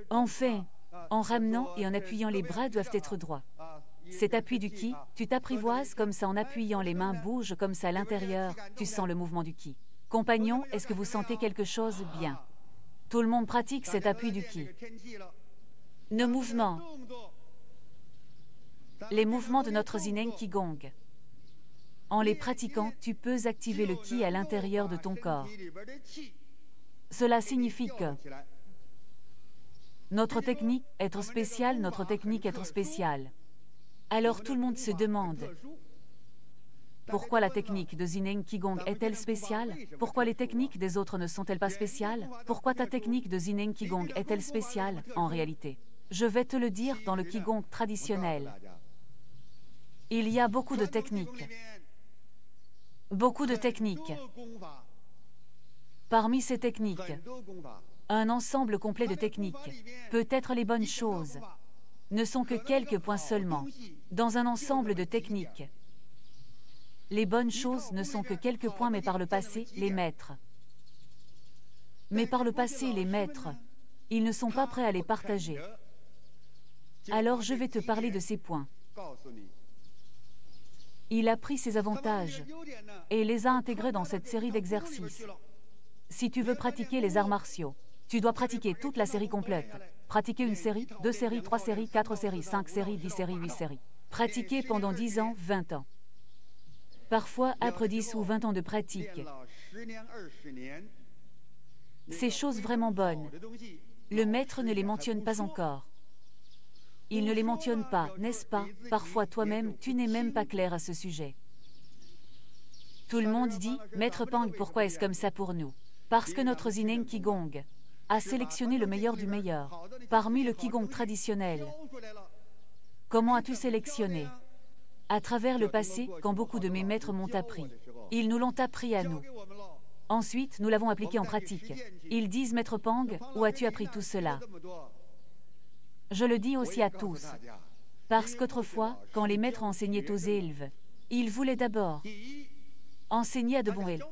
Enfin, en ramenant et en appuyant, les bras doivent être droits. Cet appui du Qi, tu t'apprivoises comme ça en appuyant, les mains bougent comme ça à l'intérieur, tu sens le mouvement du Qi. Compagnons, est-ce que vous sentez quelque chose? Bien. Tout le monde pratique cet appui du Qi. Nos mouvements les mouvements de notre Zineng Qigong. En les pratiquant, tu peux activer le Qi à l'intérieur de ton corps. Cela signifie que notre technique être spéciale, notre technique être spéciale. Alors tout le monde se demande, pourquoi la technique de Zineng Qigong est-elle spéciale? Pourquoi les techniques des autres ne sont-elles pas spéciales? Pourquoi ta technique de Zineng Qigong est-elle spéciale? En réalité, je vais te le dire dans le Qigong traditionnel. Il y a beaucoup de techniques. Beaucoup de techniques. Parmi ces techniques, un ensemble complet de techniques, peut-être les bonnes choses, ne sont que quelques points seulement, dans un ensemble de techniques. Les bonnes choses ne sont que quelques points, mais par le passé, les maîtres. Mais par le passé, les maîtres, ils ne sont pas prêts à les partager. Alors je vais te parler de ces points. Il a pris ses avantages et les a intégrés dans cette série d'exercices. Si tu veux pratiquer les arts martiaux, tu dois pratiquer toute la série complète. Pratiquer une série, 2 séries, 3 séries, 4 séries, 5 séries, 10 séries, 8 séries. Pratiquer pendant 10 ans, 20 ans. Parfois, après 10 ou 20 ans de pratique, ces choses vraiment bonnes, le maître ne les mentionne pas encore. Il ne les mentionne pas, n'est-ce pas? Parfois toi-même, tu n'es même pas clair à ce sujet. Tout le monde dit, Maître Pang, pourquoi est-ce comme ça pour nous? Parce que notre Zineng Qigong a sélectionné le meilleur du meilleur, parmi le Qigong traditionnel. Comment as-tu sélectionné? À travers le passé, quand beaucoup de mes maîtres m'ont appris. Ils nous l'ont appris à nous. Ensuite, nous l'avons appliqué en pratique. Ils disent, Maître Pang, où as-tu appris tout cela? Je le dis aussi à tous, parce qu'autrefois, quand les maîtres enseignaient aux élèves, ils voulaient d'abord enseigner à de bons élèves.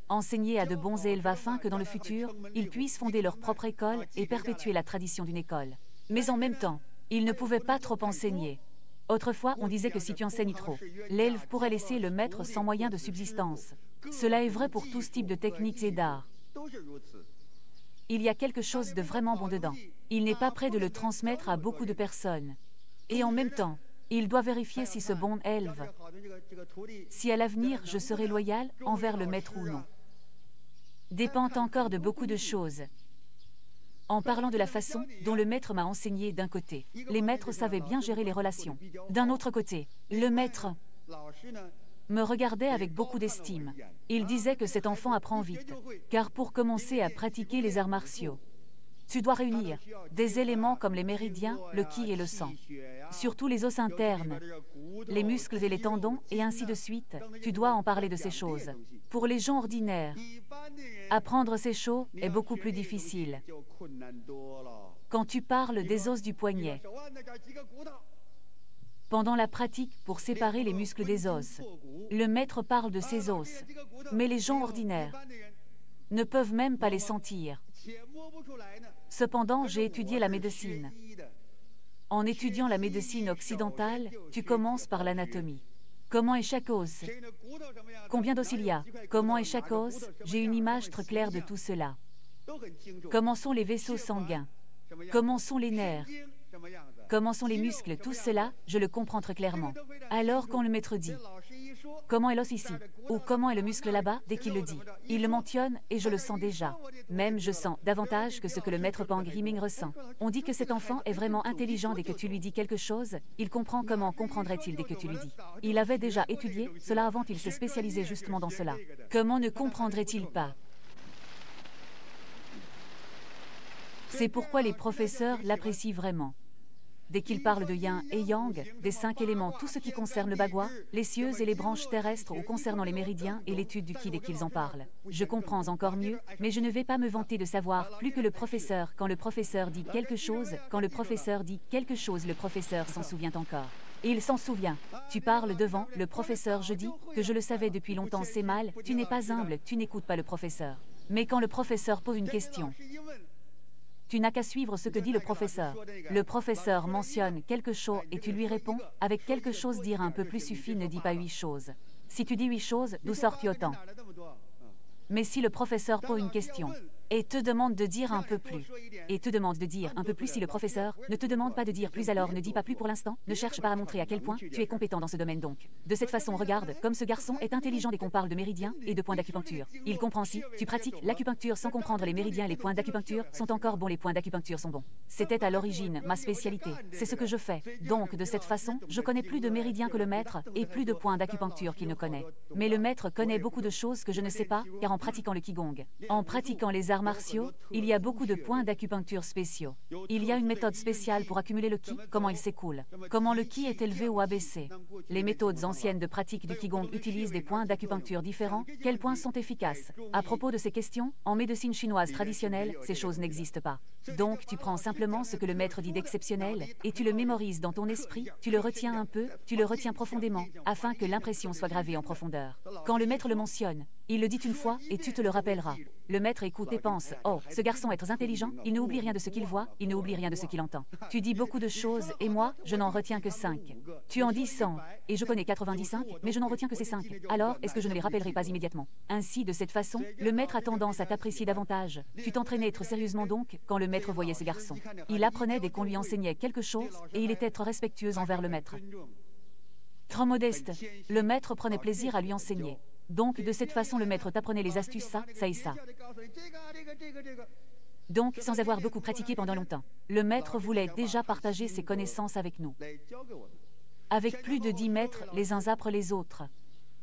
Enseigner à de bons élèves afin que dans le futur, ils puissent fonder leur propre école et perpétuer la tradition d'une école. Mais en même temps, ils ne pouvaient pas trop enseigner. Autrefois, on disait que si tu enseignes trop, l'élève pourrait laisser le maître sans moyen de subsistance. Cela est vrai pour tout ce type de techniques et d'arts. Il y a quelque chose de vraiment bon dedans. Il n'est pas prêt de le transmettre à beaucoup de personnes. Et en même temps, il doit vérifier si ce bon élève, si à l'avenir je serai loyal envers le maître ou non. Dépend encore de beaucoup de choses. En parlant de la façon dont le maître m'a enseigné d'un côté, les maîtres savaient bien gérer les relations. D'un autre côté, le maître me regardait avec beaucoup d'estime. Il disait que cet enfant apprend vite, car pour commencer à pratiquer les arts martiaux, tu dois réunir des éléments comme les méridiens, le Qi et le sang, surtout les os internes, les muscles et les tendons, et ainsi de suite. Tu dois en parler de ces choses. Pour les gens ordinaires, apprendre ces choses est beaucoup plus difficile. Quand tu parles des os du poignet, pendant la pratique pour séparer les muscles des os, le maître parle de ces os, mais les gens ordinaires ne peuvent même pas les sentir. Cependant, j'ai étudié la médecine. En étudiant la médecine occidentale, tu commences par l'anatomie. Comment est chaque os? Combien d'os il y a? Comment est chaque os? J'ai une image très claire de tout cela. Comment sont les vaisseaux sanguins? Comment sont les nerfs? Comment sont les muscles? Tout cela, je le comprends très clairement. Alors quand le maître dit « Comment est l'os ici ?» ou « Comment est le muscle là-bas ?» dès qu'il le dit, il le mentionne et je le sens déjà. Même je sens davantage que ce que le maître Pang Riming ressent. On dit que cet enfant est vraiment intelligent dès que tu lui dis quelque chose. Il comprend. Comment comprendrait-il dès que tu lui dis? Il avait déjà étudié cela avant, il s'est spécialisé justement dans cela. Comment ne comprendrait-il pas? C'est pourquoi les professeurs l'apprécient vraiment. Dès qu'il parle de yin et yang, des 5 éléments, tout ce qui concerne le bagua, les cieux et les branches terrestres ou concernant les méridiens et l'étude du Qi dès qu'ils en parlent. Je comprends encore mieux, mais je ne vais pas me vanter de savoir plus que le professeur. Quand le professeur dit quelque chose, le professeur s'en souvient encore. Et il s'en souvient. Tu parles devant le professeur, je dis que je le savais depuis longtemps, c'est mal, tu n'es pas humble, tu n'écoutes pas le professeur. Mais quand le professeur pose une question, tu n'as qu'à suivre ce que dit le professeur. Le professeur mentionne quelque chose et tu lui réponds avec quelque chose. Dire un peu plus suffit, ne dis pas 8 choses. Si tu dis 8 choses, d'où sors-tu autant? Mais si le professeur pose une question, et te demande de dire un peu plus. Et te demande de dire un peu plus si le professeur ne te demande pas de dire plus, alors ne dis pas plus pour l'instant, ne cherche pas à montrer à quel point tu es compétent dans ce domaine donc. De cette façon, regarde, comme ce garçon est intelligent dès qu'on parle de méridiens et de points d'acupuncture. Il comprend si tu pratiques l'acupuncture sans comprendre les méridiens et les points d'acupuncture sont encore bons, les points d'acupuncture sont bons. C'était à l'origine ma spécialité, c'est ce que je fais. Donc de cette façon, je connais plus de méridiens que le maître et plus de points d'acupuncture qu'il ne connaît. Mais le maître connaît beaucoup de choses que je ne sais pas, car en pratiquant le Qigong, en pratiquant les arts martiaux, il y a beaucoup de points d'acupuncture spéciaux. Il y a une méthode spéciale pour accumuler le Qi, comment il s'écoule, comment le Qi est élevé ou abaissé. Les méthodes anciennes de pratique du Qigong utilisent des points d'acupuncture différents. Quels points sont efficaces? À propos de ces questions, en médecine chinoise traditionnelle, ces choses n'existent pas. Donc tu prends simplement ce que le maître dit d'exceptionnel et tu le mémorises dans ton esprit, tu le retiens un peu, tu le retiens profondément, afin que l'impression soit gravée en profondeur. Quand le maître le mentionne, il le dit une fois et tu te le rappelleras. Le maître écoute et pense, oh, ce garçon est très intelligent, il ne oublie rien de ce qu'il voit, il ne oublie rien de ce qu'il entend. Tu dis beaucoup de choses et moi, je n'en retiens que 5. Tu en dis 100 et je connais 95, mais je n'en retiens que ces 5. Alors, est-ce que je ne les rappellerai pas immédiatement? Ainsi, de cette façon, le maître a tendance à t'apprécier davantage. Tu t'entraînais très sérieusement donc quand le maître voyait ce garçon. Il apprenait dès qu'on lui enseignait quelque chose et il était très respectueux envers le maître. Trop modeste, le maître prenait plaisir à lui enseigner. Donc, de cette façon, le maître t'apprenait les astuces, ça et ça. Donc, sans avoir beaucoup pratiqué pendant longtemps, le maître voulait déjà partager ses connaissances avec nous. Avec plus de 10 maîtres les uns après les autres.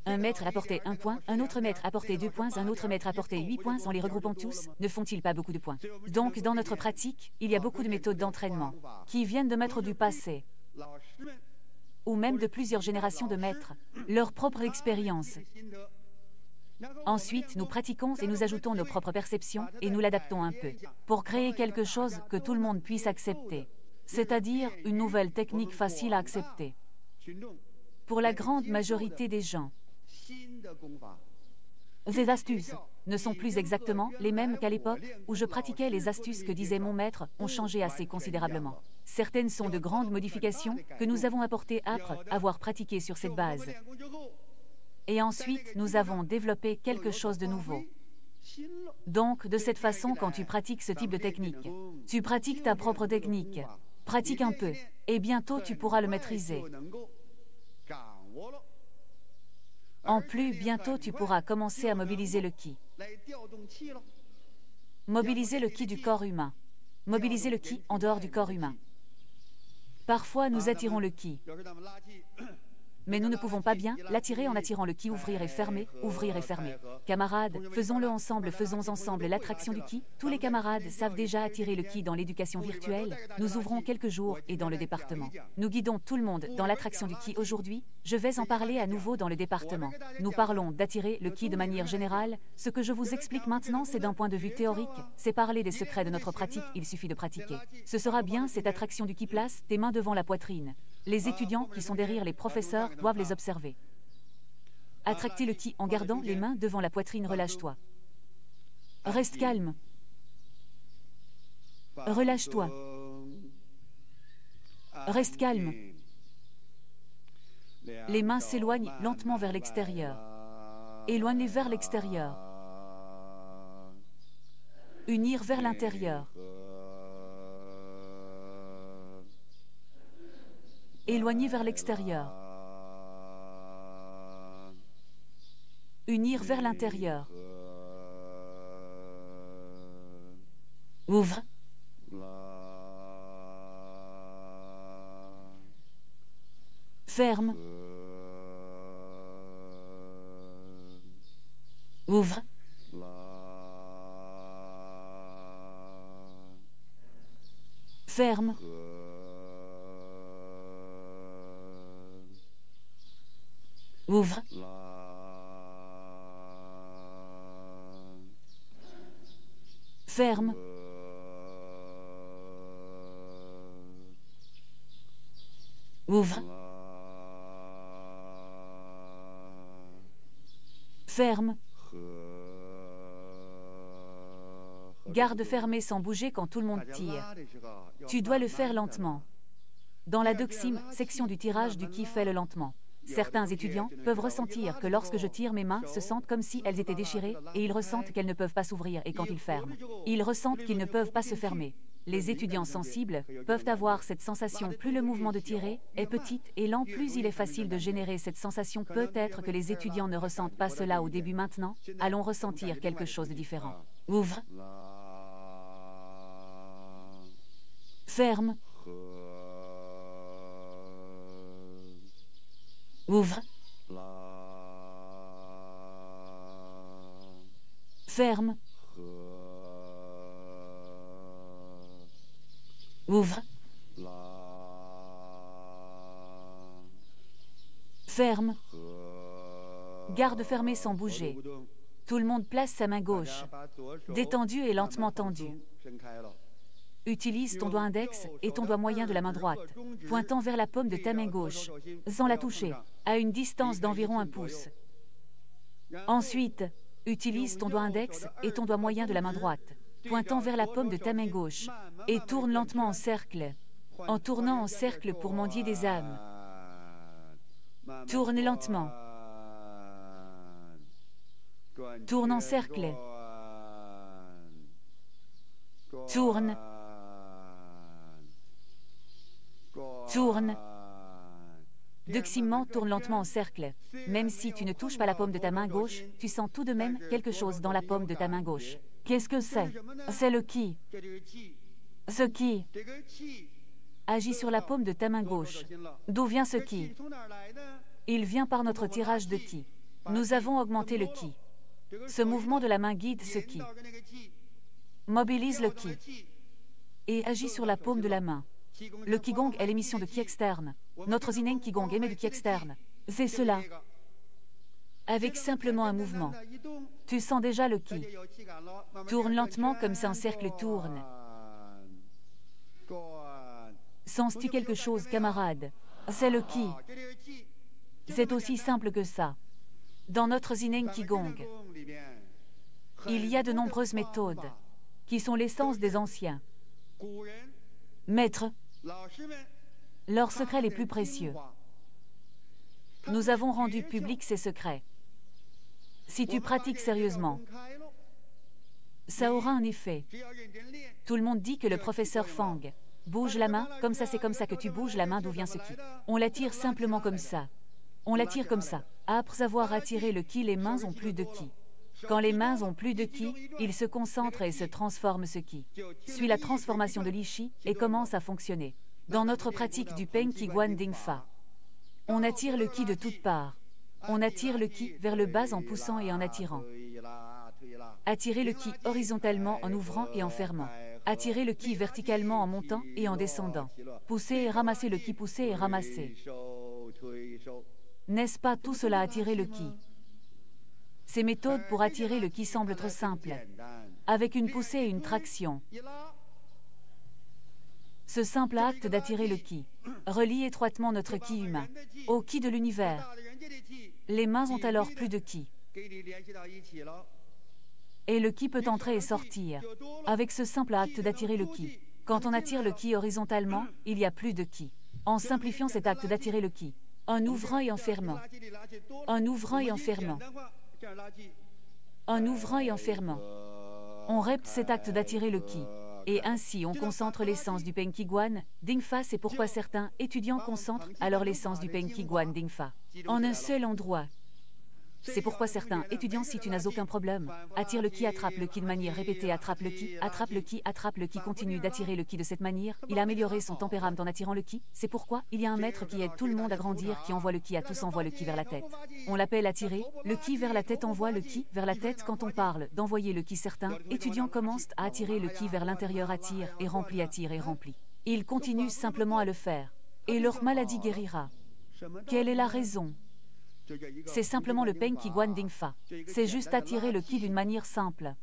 Un maître apportait 1 point, un autre maître apportait 2 points, un autre maître apportait 8 points. En les regroupant tous, ne font-ils pas beaucoup de points? Donc, dans notre pratique, il y a beaucoup de méthodes d'entraînement qui viennent de maîtres du passé, ou même de plusieurs générations de maîtres, leur propre expérience. Ensuite, nous pratiquons et nous ajoutons nos propres perceptions et nous l'adaptons un peu pour créer quelque chose que tout le monde puisse accepter, c'est-à-dire une nouvelle technique facile à accepter. Pour la grande majorité des gens, ces astuces ne sont plus exactement les mêmes qu'à l'époque où je pratiquais. Les astuces que disait mon maître ont changé assez considérablement. Certaines sont de grandes modifications que nous avons apportées après avoir pratiqué sur cette base. Et ensuite, nous avons développé quelque chose de nouveau. Donc, de cette façon, quand tu pratiques ce type de technique, tu pratiques ta propre technique. Pratique un peu, et bientôt tu pourras le maîtriser. En plus, bientôt tu pourras commencer à mobiliser le Qi. Mobiliser le Qi du corps humain. Mobiliser le Qi en dehors du corps humain. Parfois, nous attirons le Qi. Mais nous ne pouvons pas bien l'attirer en attirant le Qi, ouvrir et fermer, ouvrir et fermer. Camarades, faisons-le ensemble, faisons ensemble l'attraction du Qi. Tous les camarades savent déjà attirer le Qi dans l'éducation virtuelle. Nous ouvrons quelques jours et dans le département. Nous guidons tout le monde dans l'attraction du Qi aujourd'hui. Je vais en parler à nouveau dans le département. Nous parlons d'attirer le Qi de manière générale. Ce que je vous explique maintenant, c'est d'un point de vue théorique. C'est parler des secrets de notre pratique, il suffit de pratiquer. Ce sera bien cette attraction du Qi. Place tes mains devant la poitrine. Les étudiants qui sont derrière les professeurs doivent les observer. Attractez le Qi en gardant les mains devant la poitrine, relâche-toi. Reste calme. Relâche-toi. Reste calme. Les mains s'éloignent lentement vers l'extérieur. Éloignez vers l'extérieur. Unir vers l'intérieur. Éloigner vers l'extérieur. Unir vers l'intérieur. Ouvre. Ferme. Ouvre. Ferme. Ouvre. Ferme. Ouvre. Ferme. Garde fermé sans bouger quand tout le monde tire. Tu dois le faire lentement. Dans la doxime, section du tirage du Qi, fais-le lentement. Certains étudiants peuvent ressentir que lorsque je tire mes mains, se sentent comme si elles étaient déchirées, et ils ressentent qu'elles ne peuvent pas s'ouvrir, et quand ils ferment, ils ressentent qu'ils ne peuvent pas se fermer. Les étudiants sensibles peuvent avoir cette sensation. Plus le mouvement de tirer est petit et lent, plus il est facile de générer cette sensation. Peut-être que les étudiants ne ressentent pas cela au début. Maintenant, allons ressentir quelque chose de différent. Ouvre. Ferme. Ouvre. Ferme. Ouvre. Ferme. Garde fermée sans bouger. Tout le monde place sa main gauche, détendue et lentement tendue. Utilise ton doigt index et ton doigt moyen de la main droite, pointant vers la paume de ta main gauche, sans la toucher, à une distance d'environ 1 pouce. Ensuite, utilise ton doigt index et ton doigt moyen de la main droite, pointant vers la paume de ta main gauche, et tourne lentement en cercle, en tournant en cercle pour mendier des âmes. Tourne lentement. Tourne en cercle. Tourne. Tourne. Deuxièmement, tourne lentement en cercle. Même si tu ne touches pas la paume de ta main gauche, tu sens tout de même quelque chose dans la paume de ta main gauche. Qu'est-ce que c'est? C'est le ki. Ce ki agit sur la paume de ta main gauche. D'où vient ce ki? Il vient par notre tirage de ki. Nous avons augmenté le ki. Ce mouvement de la main guide ce ki, mobilise le ki et agit sur la paume de la main. Le Qigong est l'émission de ki externe. Notre Zineng Qigong émet du ki externe. C'est cela. Avec simplement un mouvement, tu sens déjà le ki. Tourne lentement comme ça un cercle tourne. Sens-tu quelque chose, camarade? C'est le ki. C'est aussi simple que ça. Dans notre Zineng Qigong, il y a de nombreuses méthodes qui sont l'essence des anciens. Maîtres, leurs secrets les plus précieux. Nous avons rendu publics ces secrets. Si tu pratiques sérieusement, ça aura un effet. Tout le monde dit que le professeur Fang bouge la main, comme ça c'est comme ça que tu bouges la main, d'où vient ce ki? On la tire simplement comme ça. On la tire comme ça. Après avoir attiré le ki, les mains ont plus de ki. Quand les mains ont plus de ki, ils se concentrent et se transforment ce ki. Suit la transformation de l'ishi et commence à fonctionner. Dans notre pratique du Peng Qiguan Ding Fa, on attire le ki de toutes parts. On attire le ki vers le bas en poussant et en attirant. Attirez le ki horizontalement en ouvrant et en fermant. Attirez le ki verticalement en montant et en descendant. Poussez et ramassez le ki, poussez et ramassez. N'est-ce pas tout cela attirer le ki? Ces méthodes pour attirer le ki semblent trop simples, avec une poussée et une traction. Ce simple acte d'attirer le ki relie étroitement notre ki humain au ki de l'univers. Les mains ont alors plus de ki. Et le ki peut entrer et sortir avec ce simple acte d'attirer le ki. Quand on attire le ki horizontalement, il n'y a plus de ki. En simplifiant cet acte d'attirer le ki, en ouvrant et en fermant, en ouvrant et en fermant, en ouvrant et en fermant, on répète cet acte d'attirer le ki. Et ainsi, on concentre l'essence du Peng Qiguan Ding Fa. C'est pourquoi certains étudiants concentrent alors l'essence du Peng Qiguan Ding Fa en un seul endroit. C'est pourquoi certains étudiants, si tu n'as aucun problème, attire le ki, attrape le ki de manière répétée, attrape le ki, attrape le ki, attrape le ki, continue d'attirer le ki de cette manière. Il a amélioré son tempérament en attirant le ki. C'est pourquoi il y a un maître qui aide tout le monde à grandir, qui envoie le ki à tous, envoie le ki vers la tête. On l'appelle attirer, le ki vers la tête, envoie le ki vers la tête. Quand on parle d'envoyer le ki, certains étudiants commencent à attirer le ki vers l'intérieur, attire et remplit, attire et remplit. Ils continuent simplement à le faire. Et leur maladie guérira. Quelle est la raison? C'est simplement le Peng Qiguan Ding Fa. C'est juste attirer le ki d'une manière simple.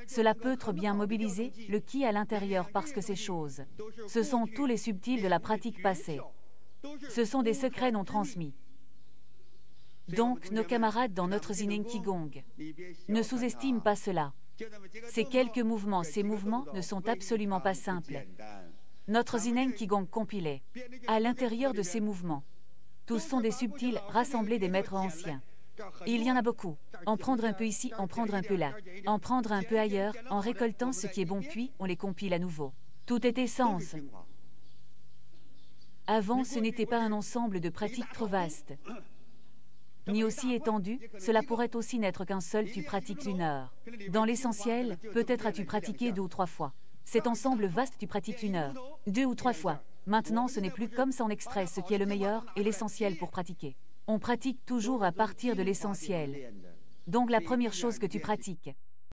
Cela peut être bien mobiliser le ki à l'intérieur parce que ces choses, ce sont tous les subtils de la pratique passée. Ce sont des secrets non transmis. Donc, nos camarades dans notre Zineng Qigong ne sous-estiment pas cela. Ces quelques mouvements, ces mouvements ne sont absolument pas simples. Notre Zineng Qigong compilé, à l'intérieur de ces mouvements, Tous sont des subtils rassemblés des maîtres anciens. Il y en a beaucoup. En prendre un peu ici, en prendre un peu là. En prendre un peu ailleurs, en récoltant ce qui est bon, puis on les compile à nouveau. Tout est essence. Avant, ce n'était pas un ensemble de pratiques trop vastes, ni aussi étendues, cela pourrait aussi n'être qu'un seul tu pratiques 1 heure. Dans l'essentiel, peut-être as-tu pratiqué 2 ou 3 fois. Cet ensemble vaste tu pratiques 1 heure, 2 ou 3 fois. Maintenant, ce n'est plus comme ça on extrait ce qui est le meilleur et l'essentiel pour pratiquer. On pratique toujours à partir de l'essentiel. Donc la première chose que tu pratiques,